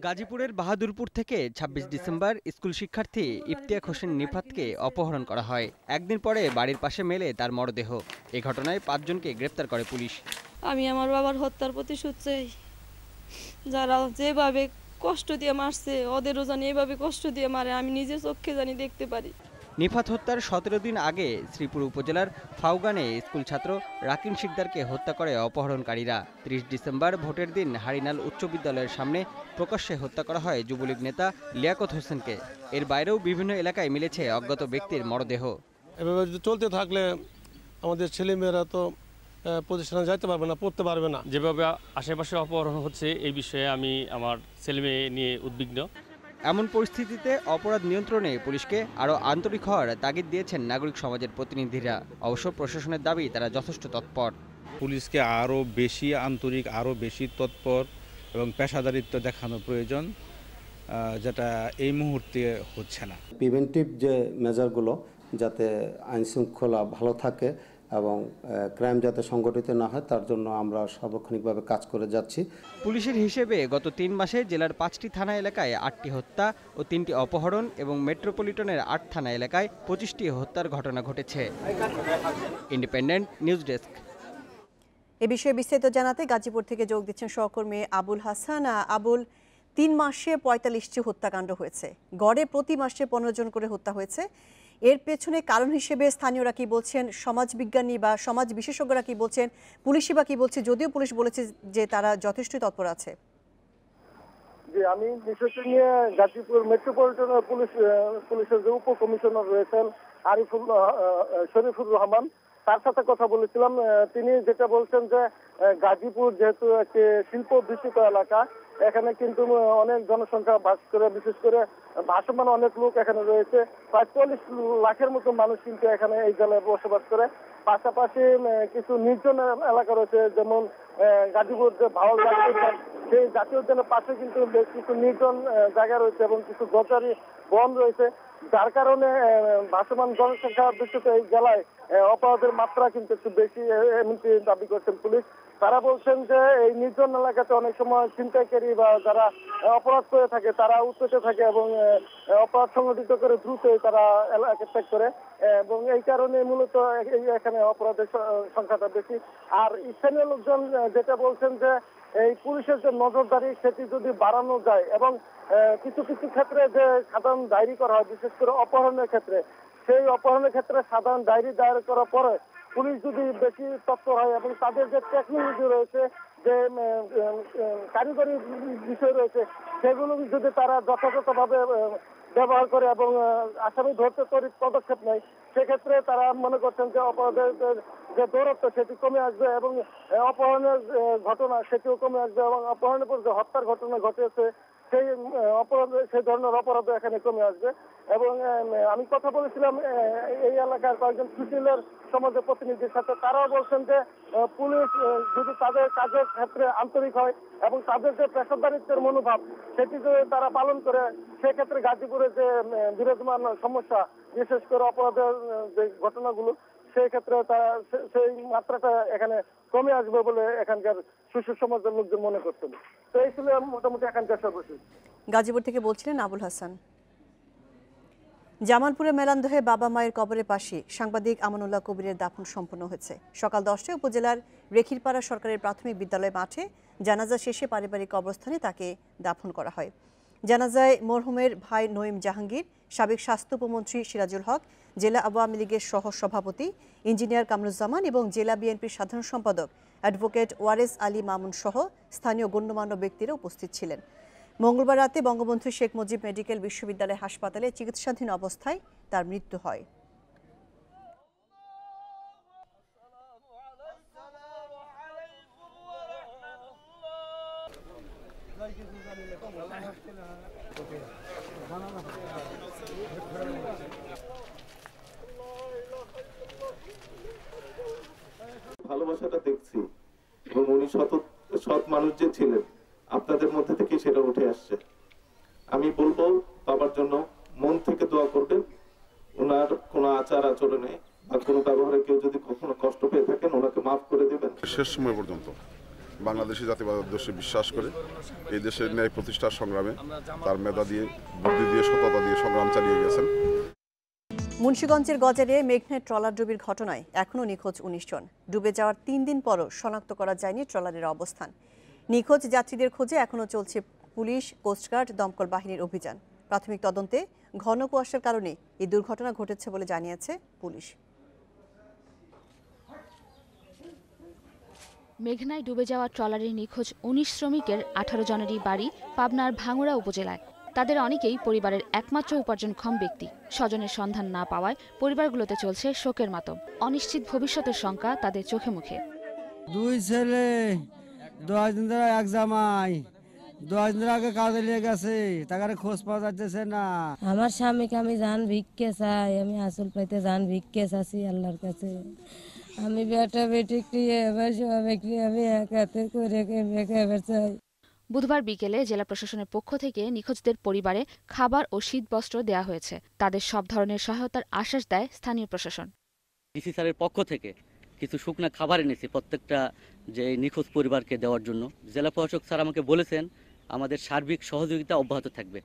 গাজীপুরের বাহাদুরপুর থেকে ২৬ ডিসেম্বর স্কুল শিক্ষার্থী ইফতিয়াক হোসেন নিফাতকে অপহরণ করা হয়। একদিন পরে বাড়ির পাশে মেলে তার মরদেহ। এ ঘটনায় ৫ জনকে গ্রেপ্তার করে পুলিশ। আমি আমার বাবার হত্যার প্রতিশোধ চাই। যারা যেভাবে কষ্ট দিয়ে মারছে ওদেরও জানি এভাবে কষ্ট দিয়ে মারে, আমি নিজে চোখে জানি দেখতে পারি। নিফাত হত্যার ১৭ দিন আগে শ্রীপুর উপজেলার ফাউগানে স্কুল ছাত্র রাকিন শিকদারকে হত্যা করে অপহরণকারীরা। ৩০ ডিসেম্বর ভোটের দিন হারিনাল উচ্চ বিদ্যালয়ের সামনে প্রকাশ্যে হত্যা করা হয় যুবলীগ নেতা লিয়াকত হোসেনকে। এর বাইরেও বিভিন্ন এলাকায় মিলেছে অজ্ঞাত ব্যক্তির মরদেহ। এভাবে যদি চলতে থাকলে আমাদের ছেলেমেয়েরা তো প্রতিষ্ঠানে যাইতে পারবে না, পড়তে পারবে না। যেভাবে আশেপাশে অপহরণ হচ্ছে এই বিষয়ে আমি আমার ছেলেমেয়ে নিয়ে উদ্বিগ্ন। এমন পরিস্থিতিতে অপরাধ নিয়ন্ত্রণে পুলিশকে আরও আন্তরিক হওয়ার তাগিদ দিয়েছেন নাগরিক সমাজের প্রতিনিধিরা। অবশ্য প্রশাসনের দাবি তারা যথেষ্ট তৎপর। পুলিশকে আরও বেশি আন্তরিক, আরও বেশি তৎপর এবং পেশাদারিত্ব দেখানো প্রয়োজন, যেটা এই মুহূর্তে হচ্ছে না। প্রিভেন্টিভ যে মেজারগুলো যাতে আইনশৃঙ্খলা ভালো থাকে এবং ক্রাইম যাতে সংগঠিত না হয় তার জন্য আমরা সার্বক্ষণিকভাবে কাজ করে যাচ্ছি। পুলিশের হিসেবে গত ৩ মাসে জেলার ৫টি থানা এলাকায় ৮টি হত্যা ও ৩টি অপহরণ এবং মেট্রোপলিটনের ৮ থানা এলাকায় 25টি হত্যার ঘটনা ঘটেছে। Independent news desk. এ বিষয়ে বিস্তারিত জানাতে গাজীপুর থেকে যোগ দিচ্ছেন সহকর্মী আবুল হাসান। আবুল, ৩ মাসে ৪৫টি হত্যাকাণ্ড হয়েছে, গড়ে প্রতি মাসে ১৫ জন করে হত্যা হয়েছে। এর পেছনে কারণ হিসেবে স্থানীয়রা কি বলছেন, সমাজবিজ্ঞানী বা সমাজ বিশেষজ্ঞরা কি বলছেন, পুলিশই বা কি বলছে? যদিও পুলিশ বলেছে যে তারা যথেষ্ট তৎপর আছে। যে আমি বিষয়টি নিয়ে গাজীপুর মেট্রোপলিটনের পুলিশের যে উপকমিশনার রয়েছেন শরীফুর রহমান, তার সাথে কথা বলেছিলাম। তিনি যেটা বলছেন যে গাজীপুর যেহেতু একটি শিল্প ভিত্তিক এলাকা, এখানে কিন্তু অনেক জনসংখ্যা বাস করে, বিশেষ করে ভাসমান অনেক লোক এখানে রয়েছে। প্রায় ৪০ লাখের মতো মানুষ কিন্তু এখানে এই জেলায় বসবাস করে। পাশাপাশি কিছু নির্জন এলাকা রয়েছে, যেমন গাজীপুর যে ভাওয়াল জাতীয় উদ্যান, সেই জাতীয় উদ্যানের পাশে কিন্তু বেশ কিছু নির্জন জায়গা রয়েছে এবং কিছু গজারি বন রয়েছে, যার কারণে ভাসমান জনসংখ্যা বিশেষত এই জেলায় অপরাধের মাত্রা কিন্তু একটু বেশি, এমনটি দাবি করছেন পুলিশ। তারা বলছেন যে এই নির্জন এলাকাতে অনেক সময় ছিনতাইকারী বা যারা অপরাধ করে থাকে তারা উত্তেজে থাকে এবং অপরাধ সংগঠিত করে দ্রুত তারা এলাকা ত্যাগ করে, এবং এই কারণে মূলত এখানে অপরাধের সংখ্যাটা বেশি। আর স্থানীয় লোকজন যেটা বলছেন যে এই পুলিশের যে নজরদারি সেটি যদি বাড়ানো যায় এবং কিছু কিছু ক্ষেত্রে যে সাধারণ ডায়েরি করা হয়, বিশেষ করে অপহরণের ক্ষেত্রে, সেই অপহরণের ক্ষেত্রে সাধারণ ডায়েরি দায়ের করার পরে পুলিশ যদি বেশি তৎপর হয় এবং তাদের যে টেকনোলজি রয়েছে, যে কারিগরি বিষয় রয়েছে, সেগুলো যদি তারা যথাযথভাবে ব্যবহার করে এবং আসামি ধরতে তড়িৎ পদক্ষেপ নেয়, সেক্ষেত্রে তারা মনে করছেন যে অপরাধের যে দৌরত্ব সেটি কমে আসবে এবং অপহরণের ঘটনা সেটিও কমে আসবে এবং অপহরণের পর যে হত্যার ঘটনা ঘটেছে সেই অপরাধ, সেই ধরনের অপরাধ এখানে কমে আসবে। এবং আমি কথা বলেছিলাম এই এলাকার কয়েকজন সুশীলের সমাজের প্রতিনিধির সাথে, তারাও বলছেন যে পুলিশ যদি তাদের কাজের ক্ষেত্রে আন্তরিক হয় এবং তাদের যে পেশাদারিত্বের মনোভাব সেটি যদি তারা পালন করে, সেক্ষেত্রে গাজীপুরে যে বিরাজমান সমস্যা, বিশেষ করে অপরাধের যে ঘটনাগুলো, সেই ক্ষেত্রে সেই মাত্রাটা এখানে কমে আসবে বলে এখানকার সুশীল সমাজের লোকজন মনে করছেন। তো এই ছিল মোটামুটি এখানকার সর্বশেষ। গাজীপুর থেকে বলছিলেন আবুল হাসান। জামালপুরে মেলান্দহে বাবা মায়ের কবরের পাশে সাংবাদিক আমানুল্লাহ কবিরের দাফন সম্পন্ন হয়েছে। সকাল 10টায় উপজেলার রেখিরপাড়া সরকারি প্রাথমিক বিদ্যালয় মাঠে জানাজা শেষে পারিবারিক কবরস্থানে তাকে দাফন করা হয়। জানাজায় মরহুমের ভাই নঈম জাহাঙ্গীর, সাবেক স্বাস্থ্য উপমন্ত্রী সিরাজুল হক, জেলা আওয়ামী লীগের সহ সভাপতি ইঞ্জিনিয়ার কামরুজ্জামান এবং জেলা বিএনপির সাধারণ সম্পাদক অ্যাডভোকেট ওয়ারেস আলী মামুন সহ স্থানীয় গণ্যমান্য ব্যক্তিরা উপস্থিত ছিলেন। মঙ্গলবার রাতে বঙ্গবন্ধু শেখ মুজিব মেডিকেল বিশ্ববিদ্যালয় হাসপাতালে চিকিৎসাধীন অবস্থায় তার মৃত্যু হয়। ভালোবাসাটা দেখছি এবং উনি সৎ মানুষ যে ছিলেন, আপনাদের মধ্যে থেকে সেটা উঠে আসছে। আমি বলবো বাবার জন্য মন থেকে দোয়া করবেন। ওনার কোনো আচার আচরণে বা কোনো ব্যবহারে কেউ যদি কখনো কষ্ট পেয়ে থাকেন, ওনাকে মাফ করে দেবেন। শেষ সময় পর্যন্ত বাংলাদেশি জাতীয়বাদ দেশে বিশ্বাস করে এই দেশের ন্যায় প্রতিষ্ঠার সংগ্রামে তার মেধা দিয়ে, বুদ্ধি দিয়ে, সততা দিয়ে সংগ্রাম চালিয়ে গেছেন। মুন্সিগঞ্জের গজারে মেঘনায় ট্রলার ডুবির ঘটনায় এখনও নিখোঁজ 19 জন। ডুবে যাওয়ার 3 দিন পরও শনাক্ত করা যায়নি ট্রলারের অবস্থান। নিখোঁজ যাত্রীদের খোঁজে এখনও চলছে পুলিশ, কোস্টগার্ড, দমকল বাহিনীর অভিযান। প্রাথমিক তদন্তে ঘন কুয়াশার কারণে এই দুর্ঘটনা ঘটেছে বলে জানিয়েছে পুলিশ। মেঘনায় ডুবে যাওয়া ট্রলারের নিখোঁজ 19 শ্রমিকের 18 জনেরই বাড়ি পাবনার ভাঙ্গুড়া উপজেলায়। তাদের অনেকেই পরিবারের একমাত্র উপার্জনক্ষম ব্যক্তি। স্বজনের সন্ধান না পাওয়ায় পরিবারগুলোতে চলছে শোকের মাতম। অনিশ্চিত ভবিষ্যতের শঙ্কা তাদের চোখে মুখে। 2 ছেলে, 10 দিন ধরে এক জামাই, 10 দিন আগে কাজে লেগে গেছে, তাকে খোঁজ পাওয়া যাচ্ছে না। আমার স্বামীকে আমি জান ভিক্ষে চাই, আমি আসল পাইতে জান ভিক্ষে চাচ্ছি আল্লাহর কাছে। আমি বেটা বেটি ক্রিয়ে আমি এক হাতে করে খাবার চাই। বুধবার বিকেলে জেলা প্রশাসনের পক্ষ থেকে নিখোঁজদের পরিবারে খাবার ও শীতবস্ত্র দেয়া হয়েছে। তাদের সব ধরনের সহায়তার আশ্বাস দেয় স্থানীয় প্রশাসন। ডিসি স্যারের পক্ষ থেকে কিছু শুকনা খাবার এনেছি প্রত্যেকটা যে নিখোঁজ পরিবারকে দেওয়ার জন্য। জেলা প্রশাসক স্যার আমাকে বলেছেন আমাদের সার্বিক সহযোগিতা অব্যাহত থাকবে।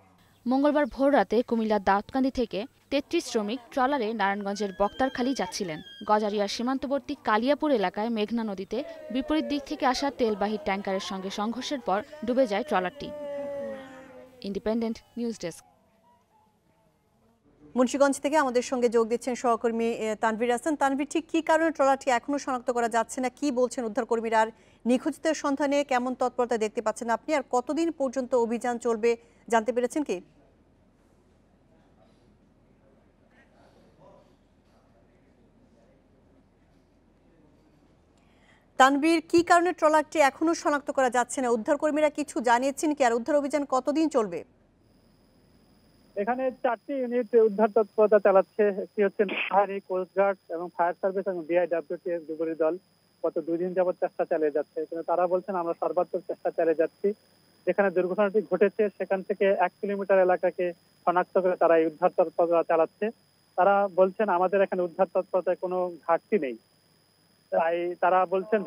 মঙ্গলবার ভোররাতে কুমিল্লার দাউদকান্দি থেকে 33 শ্রমিক ট্রলারে নারায়ণগঞ্জের বক্তারখালী যাচ্ছিলেন। গজারিয়ার সীমান্তবর্তী কালিয়াপুর এলাকায় মেঘনা নদীতে বিপরীত দিক থেকে আসা তেলবাহী ট্যাঙ্কারের সঙ্গে সংঘর্ষের পর ডুবে যায় ট্রলারটি। Independent news desk. মুন্সিগঞ্জ থেকে আমাদের সঙ্গে যোগ দিচ্ছেন সহকর্মী তানভীর হাসান। তানভীর, ঠিক কী কারণে ট্রলারটি এখনো শনাক্ত করা যাচ্ছে না, কি বলছেন উদ্ধারকর্মীরা? আর নিখোঁজদের সন্ধানে কেমন তৎপরতা দেখতে পাচ্ছেন আপনি, আর কতদিন পর্যন্ত অভিযান চলবে জানতে পেরেছেন কি? তানভীর, কি কারণে ট্রলারটি এখনো শনাক্ত করা যাচ্ছে না? উদ্ধারকর্মীরা কিছু জানিয়েছেন কি, আর উদ্ধার অভিযান কতদিন চলবে? এখানে 4টি ইউনিট উদ্ধার তৎপরতা চালাচ্ছে। একটি হচ্ছে নাহারি, কোস্টগার্ড এবং ফায়ার সার্ভিস এবং বিআইডব্লিউটি এর দুপুরি দল গত 2 দিন যাবত চেষ্টা চালিয়ে যাচ্ছে। কিন্তু তারা বলছেন আমরা সর্বাত্মক চেষ্টা চালিয়ে যাচ্ছি। যেখানে দুর্ঘটনাটি ঘটেছে সেখান থেকে 1 কিলোমিটার এলাকাকে শনাক্ত করে তারা এই উদ্ধার তৎপরতা চালাচ্ছে। তারা বলছেন আমাদের এখানে উদ্ধার তৎপরতায় কোনো ঘাটতি নেই। তাই তারা বলছেন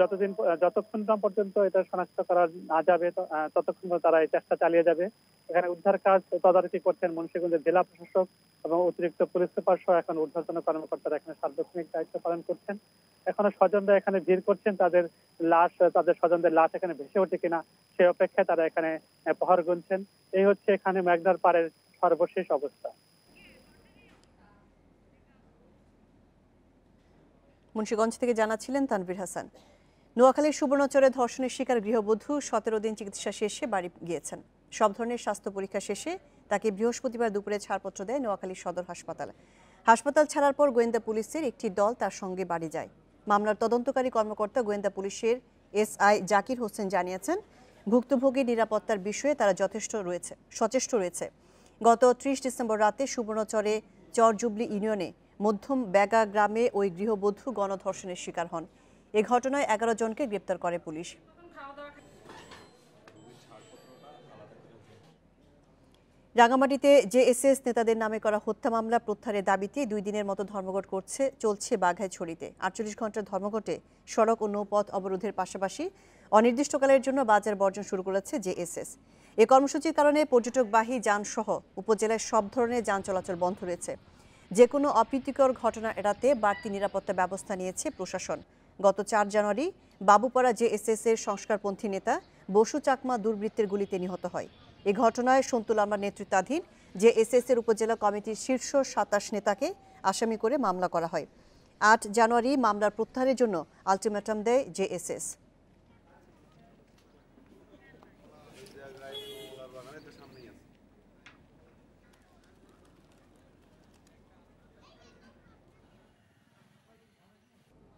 যতক্ষণ পর্যন্ত এটা শনাক্ত করা না যাবে ততক্ষণ তারা এই চেষ্টা চালিয়ে যাবে। এখানে উদ্ধার কাজ তদারকি করছেন মুন্সিগঞ্জের জেলা প্রশাসক এবং অতিরিক্ত পুলিশ সুপার সহ এখন ঊর্ধ্বতন কর্মকর্তারা এখানে সার্বক্ষণিক দায়িত্ব পালন করছেন। এখনো স্বজনরা এখানে ভিড় করছেন, তাদের স্বজনদের লাশ এখানে ভেসে ওঠে কিনা সেই অপেক্ষায় তারা এখানে প্রহর গুনছেন। এই হচ্ছে এখানে মেঘনার পাড়ের সর্বশেষ অবস্থা। মুন্সিগঞ্জ থেকে জানাচ্ছিলেন তানভীর হাসান। নোয়াখালীর সুবর্ণচরে ধর্ষণের শিকার গৃহবধূ 17 দিন চিকিৎসা শেষে বাড়ি গিয়েছেন। সব ধরনের স্বাস্থ্য পরীক্ষা শেষে তাকে বৃহস্পতিবার দুপুরে ছাড়পত্র দেয় নোয়াখালী সদর হাসপাতাল। হাসপাতাল ছাড়ার পর গোয়েন্দা পুলিশের একটি দল তার সঙ্গে বাড়ি যায়। মামলার তদন্তকারী কর্মকর্তা গোয়েন্দা পুলিশের SI জাকির হোসেন জানিয়েছেন, ভুক্তভোগী নিরাপত্তার বিষয়ে তারা সচেষ্ট রয়েছে। গত 30 ডিসেম্বর রাতে সুবর্ণচরে চরজুবলি ইউনিয়নে মধ্যম বেগা গ্রামে ওই গৃহবধূ গণধর্ষণের শিকার হন। এ ঘটনায় 11 জনকে গ্রেপ্তার করে পুলিশ। রাঙামাটিতে জেএসএস নেতাদের নামে করা হত্যা মামলা প্রত্যাহারের দাবিতে 2 দিনের মতো ধর্মঘট চলছে বাঘাইছড়িতে। 48 ঘন্টার ধর্মঘটে সড়ক ও নৌপথ অবরোধের পাশাপাশি অনির্দিষ্টকালের জন্য বাজার বর্জন শুরু করেছে জেএসএস। এই কর্মসূচির কারণে পর্যটকবাহী যানসহ উপজেলায় সব ধরনের যান চলাচল বন্ধ রয়েছে। যে কোনো অপ্রীতিকর ঘটনা এড়াতে বাড়তি নিরাপত্তা ব্যবস্থা নিয়েছে প্রশাসন। গত 4 জানুয়ারি বাবুপাড়া জেএসএস এর সংস্কারপন্থী নেতা বসু চাকমা দুর্বৃত্তের গুলিতে নিহত হয়। এই ঘটনায় সন্তুল আমার নেতৃত্বাধীন জেএসএস এর উপজেলা কমিটির শীর্ষ 27 নেতাকে আসামি করে মামলা করা হয়। 8 জানুয়ারি মামলার প্রত্যাহারের জন্য আলটিমেটাম দেয় জেএসএস।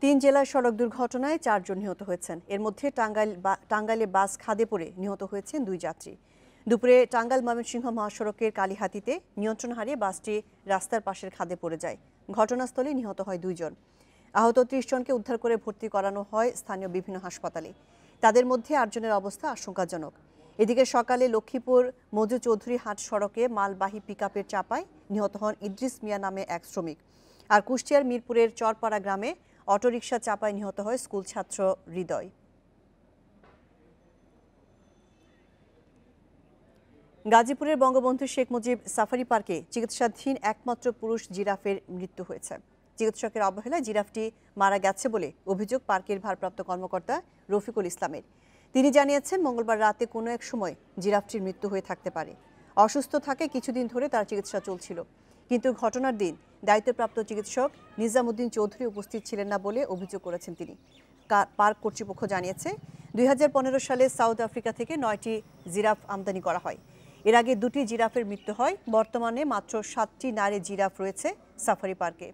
তিন জেলার সড়ক দুর্ঘটনায় 4 জন নিহত হয়েছেন। এর মধ্যে টাঙ্গাইলে বাস খাদে পড়ে নিহত হয়েছেন 2 যাত্রী। দুপুরে টাঙ্গাইল ময়মনসিংহ মহাসড়কের কালীহাতিতে নিয়ন্ত্রণ হারিয়ে বাসটি রাস্তার পাশের খাদে পড়ে যায়। ঘটনাস্থলে নিহত হয় 2 জন। আহত 30 জনকে উদ্ধার করে ভর্তি করানো হয় স্থানীয় বিভিন্ন হাসপাতালে। তাদের মধ্যে 8 জনের অবস্থা আশঙ্কাজনক। এদিকে সকালে লক্ষ্মীপুর মজু চৌধুরী হাট সড়কে মালবাহী পিকআপের চাপায় নিহত হন ইদ্রিস মিয়া নামে এক শ্রমিক। আর কুষ্টিয়ার মিরপুরের চরপাড়া গ্রামে অটোরিকশা চাপায় নিহত হয় স্কুল ছাত্র হৃদয়। গাজীপুরের বঙ্গবন্ধু শেখ মুজিব সাফারি পার্কে চিকিৎসাধীন একমাত্র পুরুষ জিরাফের মৃত্যু হয়েছে। চিকিৎসকের অবহেলায় জিরাফটি মারা গেছে বলে অভিযোগ পার্কের ভারপ্রাপ্ত কর্মকর্তা রফিকুল ইসলামের। তিনি জানিয়েছেন, মঙ্গলবার রাতে কোনো এক সময় জিরাফটির মৃত্যু হয়ে থাকতে পারে। অসুস্থ থাকে কিছুদিন ধরে তার চিকিৎসা চলছিল, কিন্তু ঘটনার দিন দায়িত্বপ্রাপ্ত চিকিৎসক নিজামুদ্দিন চৌধুরী উপস্থিত ছিলেন না বলে অভিযোগ করেছেন তিনি। পার্ক কর্তৃপক্ষ জানিয়েছে, 2015 সালে সাউথ আফ্রিকা থেকে 9টি জিরাফ আমদানি করা হয়। এর আগে 2টি জিরাফের মৃত্যু হয়। বর্তমানে মাত্র 7টি নারী জিরাফ রয়েছে সাফারি পার্কে।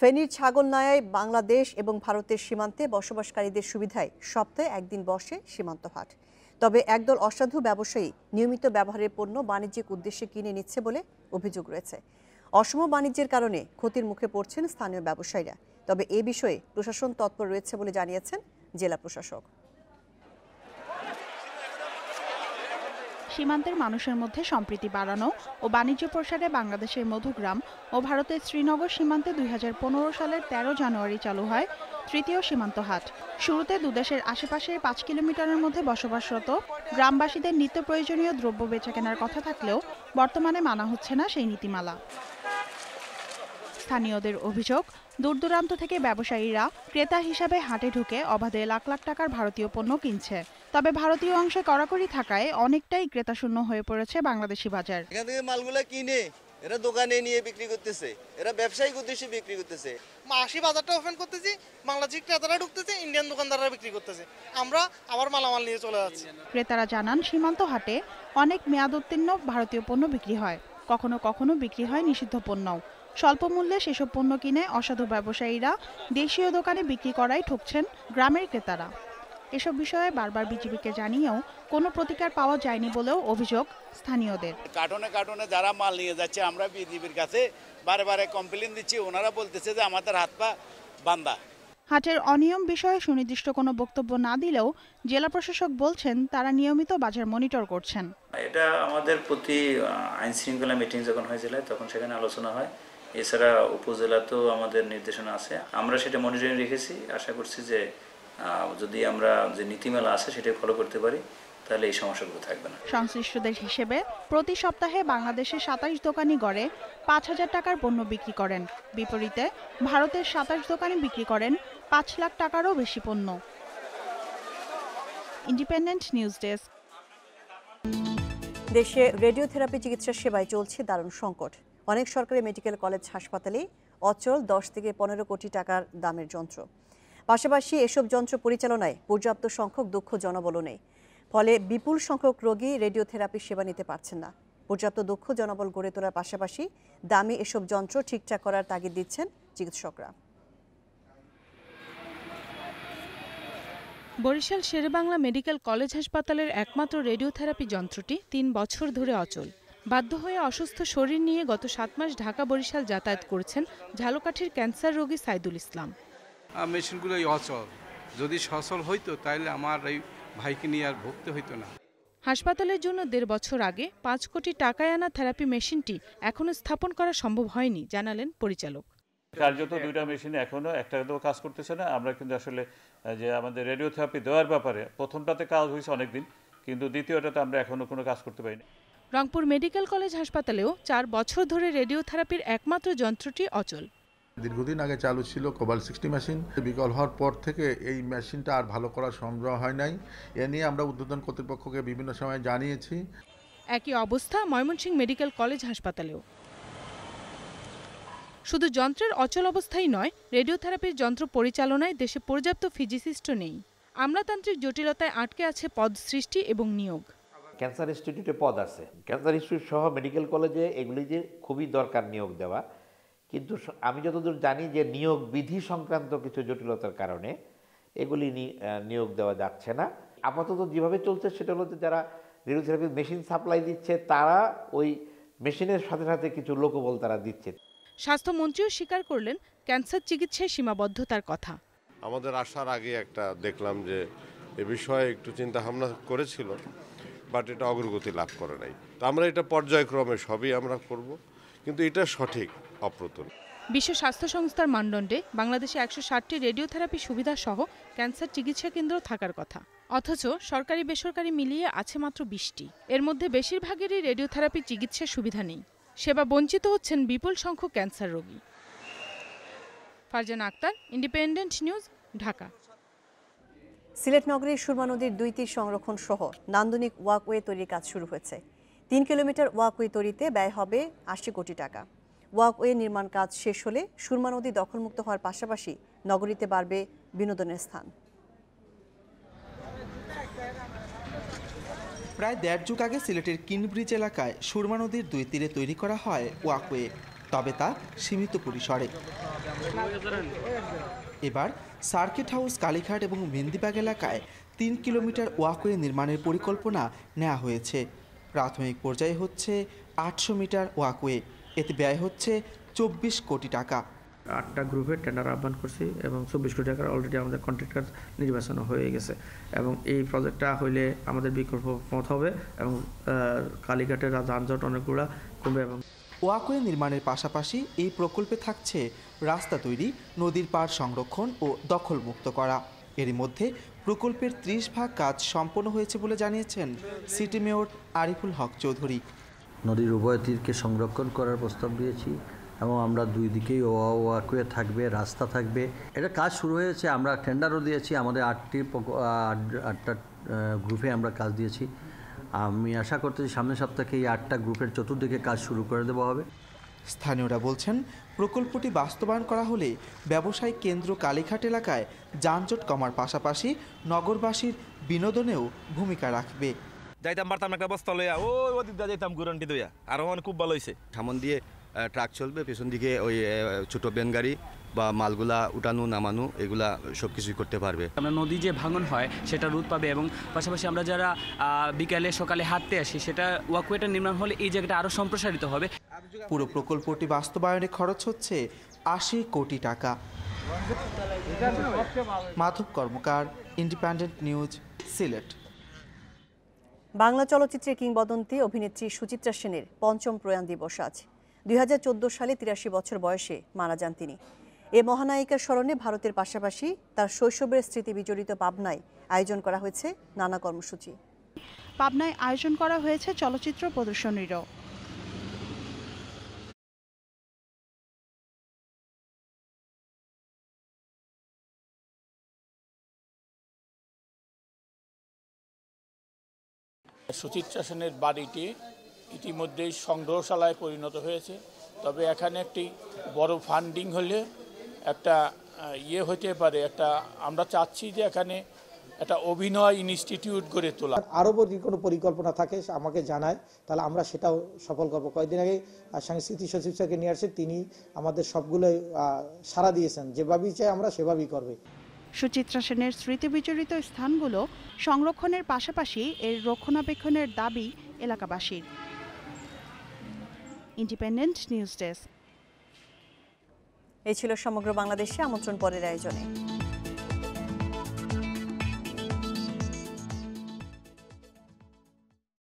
ফেনীর ছাগলনায়ায় বাংলাদেশ এবং ভারতের সীমান্তে বসবাসকারীদের সুবিধায় সপ্তাহে একদিন বসে সীমান্ত হাট। তবে একদল অসাধু ব্যবসায়ী নিয়মিত ব্যবহারের পণ্য বাণিজ্যিক উদ্দেশ্যে কিনে নিচ্ছে বলে অভিযোগ রয়েছে। অসম বাণিজ্যের কারণে ক্ষতির মুখে পড়ছেন স্থানীয় ব্যবসায়ীরা। তবে এ বিষয়ে প্রশাসন তৎপর রয়েছে বলে জানিয়েছেন জেলা প্রশাসক। সীমান্তের মানুষের মধ্যে সম্প্রীতি বাড়ানো ও বাণিজ্য প্রসারে বাংলাদেশের মধুগ্রাম ও ভারতের শ্রীনগর সীমান্তে 2015 সালের 13 জানুয়ারি চালু হয় তৃতীয় সীমান্ত হাট। শুরুতে দুদেশের আশেপাশের 5 কিলোমিটারের মধ্যে বসবাসরত গ্রামবাসীদের নিত্য প্রয়োজনীয় দ্রব্য বেচাকেনার কথা থাকলেও বর্তমানে মানা হচ্ছে না সেই নীতিমালা। স্থানীয়দের অভিযোগ, দূরদূরান্ত থেকে ব্যবসায়ীরা ক্রেতা হিসাবে হাটে ঢুকে অবাধে লাখ লাখ টাকার ভারতীয় পণ্য কিনছে। তবে ভারতীয় অংশে কড়াকড়ি থাকায় অনেকটাই ক্রেতাশূন্য হয়ে পড়েছে বাংলাদেশি বাজার। এখান থেকে মালগুলো কিনে এরা দোকানে নিয়ে বিক্রি করতেছে, এরা ব্যবসায়িক উদ্দেশ্যে বিক্রি করতেছে। মাসি বাজারটা ওপেন করতেছি, বাংলাদেশি ক্রেতারা ঢুকতেছে, ইন্ডিয়ান দোকানদাররা বিক্রি করতেছে, আমরা আবার মালামাল নিয়ে চলে যাচ্ছি। ক্রেতারা জানান, সীমান্ত হাটে অনেক মেয়াদ উত্তীর্ণ ভারতীয় পণ্য বিক্রি হয়, কখনো কখনো বিক্রি হয় নিষিদ্ধ পণ্য। স্বল্প মূল্যে সেসব পণ্য কিনে অসাধু ব্যবসায়ীরা দেশীয় দোকানে বিক্রি করায় ঠকছেন গ্রামের ক্রেতারা। এসব বিষয়ে বারবার বিজিবিকে জানিয়েও কোনো প্রতিকার পাওয়া যায়নি বলেও অভিযোগ স্থানীয়দের। কার্টনে কার্টনে যারা মাল নিয়ে যাচ্ছে, আমরা বিজিবির কাছে বারে বারে কমপ্লেন দিচ্ছি, ওনারা বলতেছে যে আমাদের হাত পা বাঁধা। হাটের অনিয়ম বিষয়ে সুনির্দিষ্ট কোনো বক্তব্য না দিলেও জেলা প্রশাসক বলছেন, তারা নিয়মিত বাজার মনিটর করছেন। এটা আমাদের প্রতি আইন শৃঙ্খলা মিটিং যখন হয় জেলায়, তখন সেখানে আলোচনা হয়। এছাড়া উপজেলাতেও আমাদের নির্দেশনা আছে, আমরা সেটা মনিটরিং রেখেছি। আশা করছি যে যদি আমরা যে নীতিমালা আছে সেটাই ফলো করতে পারি, তাহলে এই সমস্যাগুলো থাকবে না। সংশ্লিষ্টদের হিসেবে প্রতি সপ্তাহে বাংলাদেশে 27 দোকানি গড়ে 5,000 টাকার পণ্য বিক্রি করেন। বিপরীতে ভারতের 27 দোকানি বিক্রি করেন 5 লাখ টাকারও বেশি পণ্য। Independent news desk. দেশে রেডিওথেরাপি চিকিৎসা সেবায় চলছে দারুণ সংকট। অনেক সরকারি মেডিকেল কলেজ হাসপাতালে অচল 10 থেকে 15 কোটি টাকার দামের যন্ত্র। পাশাপাশি এসব যন্ত্র পরিচালনায় পর্যাপ্ত সংখ্যক দক্ষ জনবল নেই। ফলে বিপুল সংখ্যক রোগী রেডিওথেরাপি সেবা নিতে পারছেন না। পর্যাপ্ত দক্ষ জনবল গড়ে তোলার পাশাপাশি দামি এসব যন্ত্র ঠিকঠাক করার তাগিদ দিচ্ছেন চিকিৎসকরা। বরিশাল শেরেবাংলা মেডিকেল কলেজ হাসপাতালের একমাত্র রেডিওথেরাপি যন্ত্রটি ৩ বছর ধরে অচল। বাধ্য হয়ে অসুস্থ শরীর নিয়ে গত ৭ মাস ঢাকা বরিশাল যাতায়াত করেছেন ঝালকাঠির ক্যান্সার রোগী সাইদুল ইসলাম। মেশিনগুলোই অচল, যদি সচল হইতো তাহলে আমার এই ভাইকে নিয়ে আর ভুগতে হইতো না। হাসপাতালের জন্য ১.৫ বছর আগে ৫ কোটি টাকায় আনা থেরাপি মেশিনটি এখনো স্থাপন করা সম্ভব হয়নি জানালেন পরিচালক। কার্যত দুইটা মেশিনে এখনো একটাতেও কাজ করতেছে না। আমরা কিন্তু আসলে যে আমাদের রেডিওথেরাপি দেওয়ার ব্যাপারে প্রথমটাতে কাজ হয়েছে অনেকদিন, কিন্তু দ্বিতীয়টাতে আমরা এখনো কোনো কাজ করতে পারিনি। রংপুর মেডিকেল কলেজ হাসপাতালেও ৪ বছর ধরে রেডিওথেরাপির একমাত্র যন্ত্রটি অচল। দীর্ঘদিন আগে চালু ছিল কোবাল 60 মেশিন, বিকল হওয়ার পর থেকে এই মেশিনটা আর ভালো করা সম্ভব হয় নাই। এ নিয়ে আমরা ঊর্ধ্বতন কর্তৃপক্ষকে বিভিন্ন সময় জানিয়েছি। একই অবস্থা ময়মনসিংহ মেডিকেল কলেজ হাসপাতালেও। শুধু যন্ত্রের অচল অবস্থাই নয়, রেডিওথেরাপির যন্ত্র পরিচালনায় দেশে পর্যাপ্ত ফিজিসিস্টও নেই। আমলাতান্ত্রিক জটিলতায় আটকে আছে পদ সৃষ্টি এবং নিয়োগ। ক্যান্সার ইনস্টিটিউটে পদ আছে, ক্যান্সার ইনস্টিটিউট সহ মেডিকেল কলেজে এগুলি যে খুবই দরকার নিয়োগ দেওয়া, কিন্তু আমি যতদূর জানি যে নিয়োগ বিধি সংক্রান্ত কিছু জটিলতার কারণে এগুলি নিয়োগ দেওয়া যাচ্ছে না। আপাতত যেভাবে চলছে সেটা হলো যে যারা রেডিওথেরাপি মেশিন সাপ্লাই দিচ্ছে তারা ওই মেশিনের সাথে সাথে কিছু লোকবল তারা দিচ্ছে। স্বাস্থ্যমন্ত্রীও স্বীকার করলেন ক্যান্সার চিকিৎসায় সীমাবদ্ধতার কথা। আমাদের আসার আগে একটা দেখলাম যে এ বিষয়ে একটু চিন্তা ভাবনা করেছিল, বাট এটা অগ্রগতি লাভ করে নাই। তো আমরা এটা পর্যায়ক্রমে সবই আমরা করব, কিন্তু এটা সঠিক অপ্রতুল। বিশ্ব স্বাস্থ্য সংস্থার মানদণ্ডে বাংলাদেশে ১৬০টি রেডিওথেরাপি সুবিধা সহ ক্যান্সার চিকিৎসা কেন্দ্র থাকার কথা, অথচ সরকারি বেসরকারি মিলিয়ে আছে মাত্র ২০টি। এর মধ্যে বেশিরভাগেরই রেডিওথেরাপি চিকিৎসার সুবিধা নেই। সেবা বঞ্চিত হচ্ছেন বিপুল সংখ্যক ক্যান্সার রোগী। Farzana Akter, independent news, Dhaka. সিলেট নগরীর সুরমা নদীর ২ তীর সংরক্ষণ সহ নান্দনিক ওয়াকওয়ে তৈরির কাজ শুরু হয়েছে। ৩ কিলোমিটার ওয়াকওয়ে তৈরিতে ব্যয় হবে ৮০ কোটি টাকা। ওয়াকওয়ে নির্মাণ কাজ শেষ হলে সুরমা নদী দখলমুক্ত হওয়ার পাশাপাশি নগরীতে বাড়বে বিনোদনের স্থান। প্রায় ১.৫ যুগ আগে সিলেটের কিনব্রিজ এলাকায় সুরমা নদীর ২ তীরে তৈরি করা হয় ওয়াকওয়ে, তবে তা সীমিত পরিসরে। এবার সার্কিট হাউস, কালীঘাট এবং মেহেন্দিবাগ এলাকায় ৩ কিলোমিটার ওয়াকওয়ে নির্মাণের পরিকল্পনা নেওয়া হয়েছে। প্রাথমিক পর্যায়ে হচ্ছে ৮০০ মিটার ওয়াকওয়ে, এতে ব্যয় হচ্ছে ২৪ কোটি টাকা। ৮টা গ্রুপের টেন্ডার আহ্বান করছি এবং ২৪ কোটি টাকার অলরেডি আমাদের কন্ট্রাক্টর নির্বাচন হয়ে গেছে, এবং এই প্রজেক্টটা হইলে আমাদের বিকল্প পথ হবে এবং কালীঘাটের যানজট অনেকগুলো কমবে। এবং ওয়াকওয়ে নির্মাণের পাশাপাশি এই প্রকল্পে থাকছে রাস্তা তৈরি, নদীর পাড় সংরক্ষণ ও দখলমুক্ত করা। এরই মধ্যে প্রকল্পের ৩০% কাজ সম্পন্ন হয়েছে বলে জানিয়েছেন সিটি মেয়র আরিফুল হক চৌধুরী। নদীর উভয় তীরকে সংরক্ষণ করার প্রস্তাব দিয়েছি এবং আমরা 2 দিকেই ওয়াকওয়ে থাকবে, রাস্তা থাকবে। এটা কাজ শুরু হয়েছে, আমরা টেন্ডারও দিয়েছি। আমাদের 8টা গ্রুপে আমরা কাজ দিয়েছি। আমি আশা করতেছি সামনের সপ্তাহে এই 8টা গ্রুপের চতুর্দিকে কাজ শুরু করে দেওয়া হবে। স্থানীয়রা বলছেন প্রকল্পটি বাস্তবায়ন করা হলে ব্যবসায়িক কেন্দ্র কালীঘাট এলাকায় যানজট কমার পাশাপাশি নগরবাসীর বিনোদনেও ভূমিকা রাখবে। যাইতাম পারতাম একটা বস্তা লইয়া ওই দিকটা যাইতাম গুরান্টি দইয়া, আর ওখানে খুব ভালো হয়েছে। সামন দিয়ে ট্রাক চলবে, পেছন দিকে ওই ছোটো ভ্যান গাড়ি বা মালগুলা উঠানো নামানো এগুলা সব কিছুই করতে পারবে। আমরা নদী যে ভাঙন হয় সেটা রোধ পাবে, এবং পাশাপাশি আমরা যারা বিকালে সকালে হাঁটতে আসি সেটা ওয়াকওয়েটা নির্মাণ হলে এই জায়গাটা আরও সম্প্রসারিত হবে। পুরো প্রকল্পটি বাস্তবায়নে খরচ হচ্ছে ৮০ কোটি টাকা। মাধব কর্মকার, ইন্ডিপেন্ডেন্ট নিউজ, সিলেট। বাংলা চলচ্চিত্রের কিংবদন্তি অভিনেত্রী সুচিত্রা সেনের ৫ম প্রয়াণ দিবস আজ। ২০১৪ সালে ৮৩ বছর বয়সে মারা যান তিনি। এ মহানায়িকার স্মরণে ভারতের পাশাপাশি তার শৈশবের স্মৃতি বিজড়িত পাবনায় আয়োজন করা হয়েছে নানা কর্মসূচি। পাবনায় আয়োজন করা হয়েছে চলচ্চিত্র প্রদর্শনীরও। সুচিত্রা সেনের বাড়িটি ইতিমধ্যেই সংগ্রহশালায় পরিণত হয়েছে, তবে এখানে একটি বড় ফান্ডিং হলে একটা হতে পারে, একটা আমরা চাচ্ছি যে এখানে একটা অভিনয় ইনস্টিটিউট গড়ে তোলা। আরও যদি কোনো পরিকল্পনা থাকে আমাকে জানায়, তাহলে আমরা সেটাও সফল করবো। কয়েকদিন আগে সাংস্কৃতিক সচিব স্যারকে নিয়ে আসছে, তিনি আমাদের সবগুলোই সাড়া দিয়েছেন, যেভাবেই চাই আমরা সেভাবেই করবে। সুচিত্রা সেনের স্মৃতিবিজড়িত স্থানগুলো সংরক্ষণের পাশাপাশি এর রক্ষণাবেক্ষণের দাবি এলাকাবাসীর। Independent news desk. এই ছিল সমগ্র বাংলাদেশে আমন্ত্রণ পরের আয়োজনে।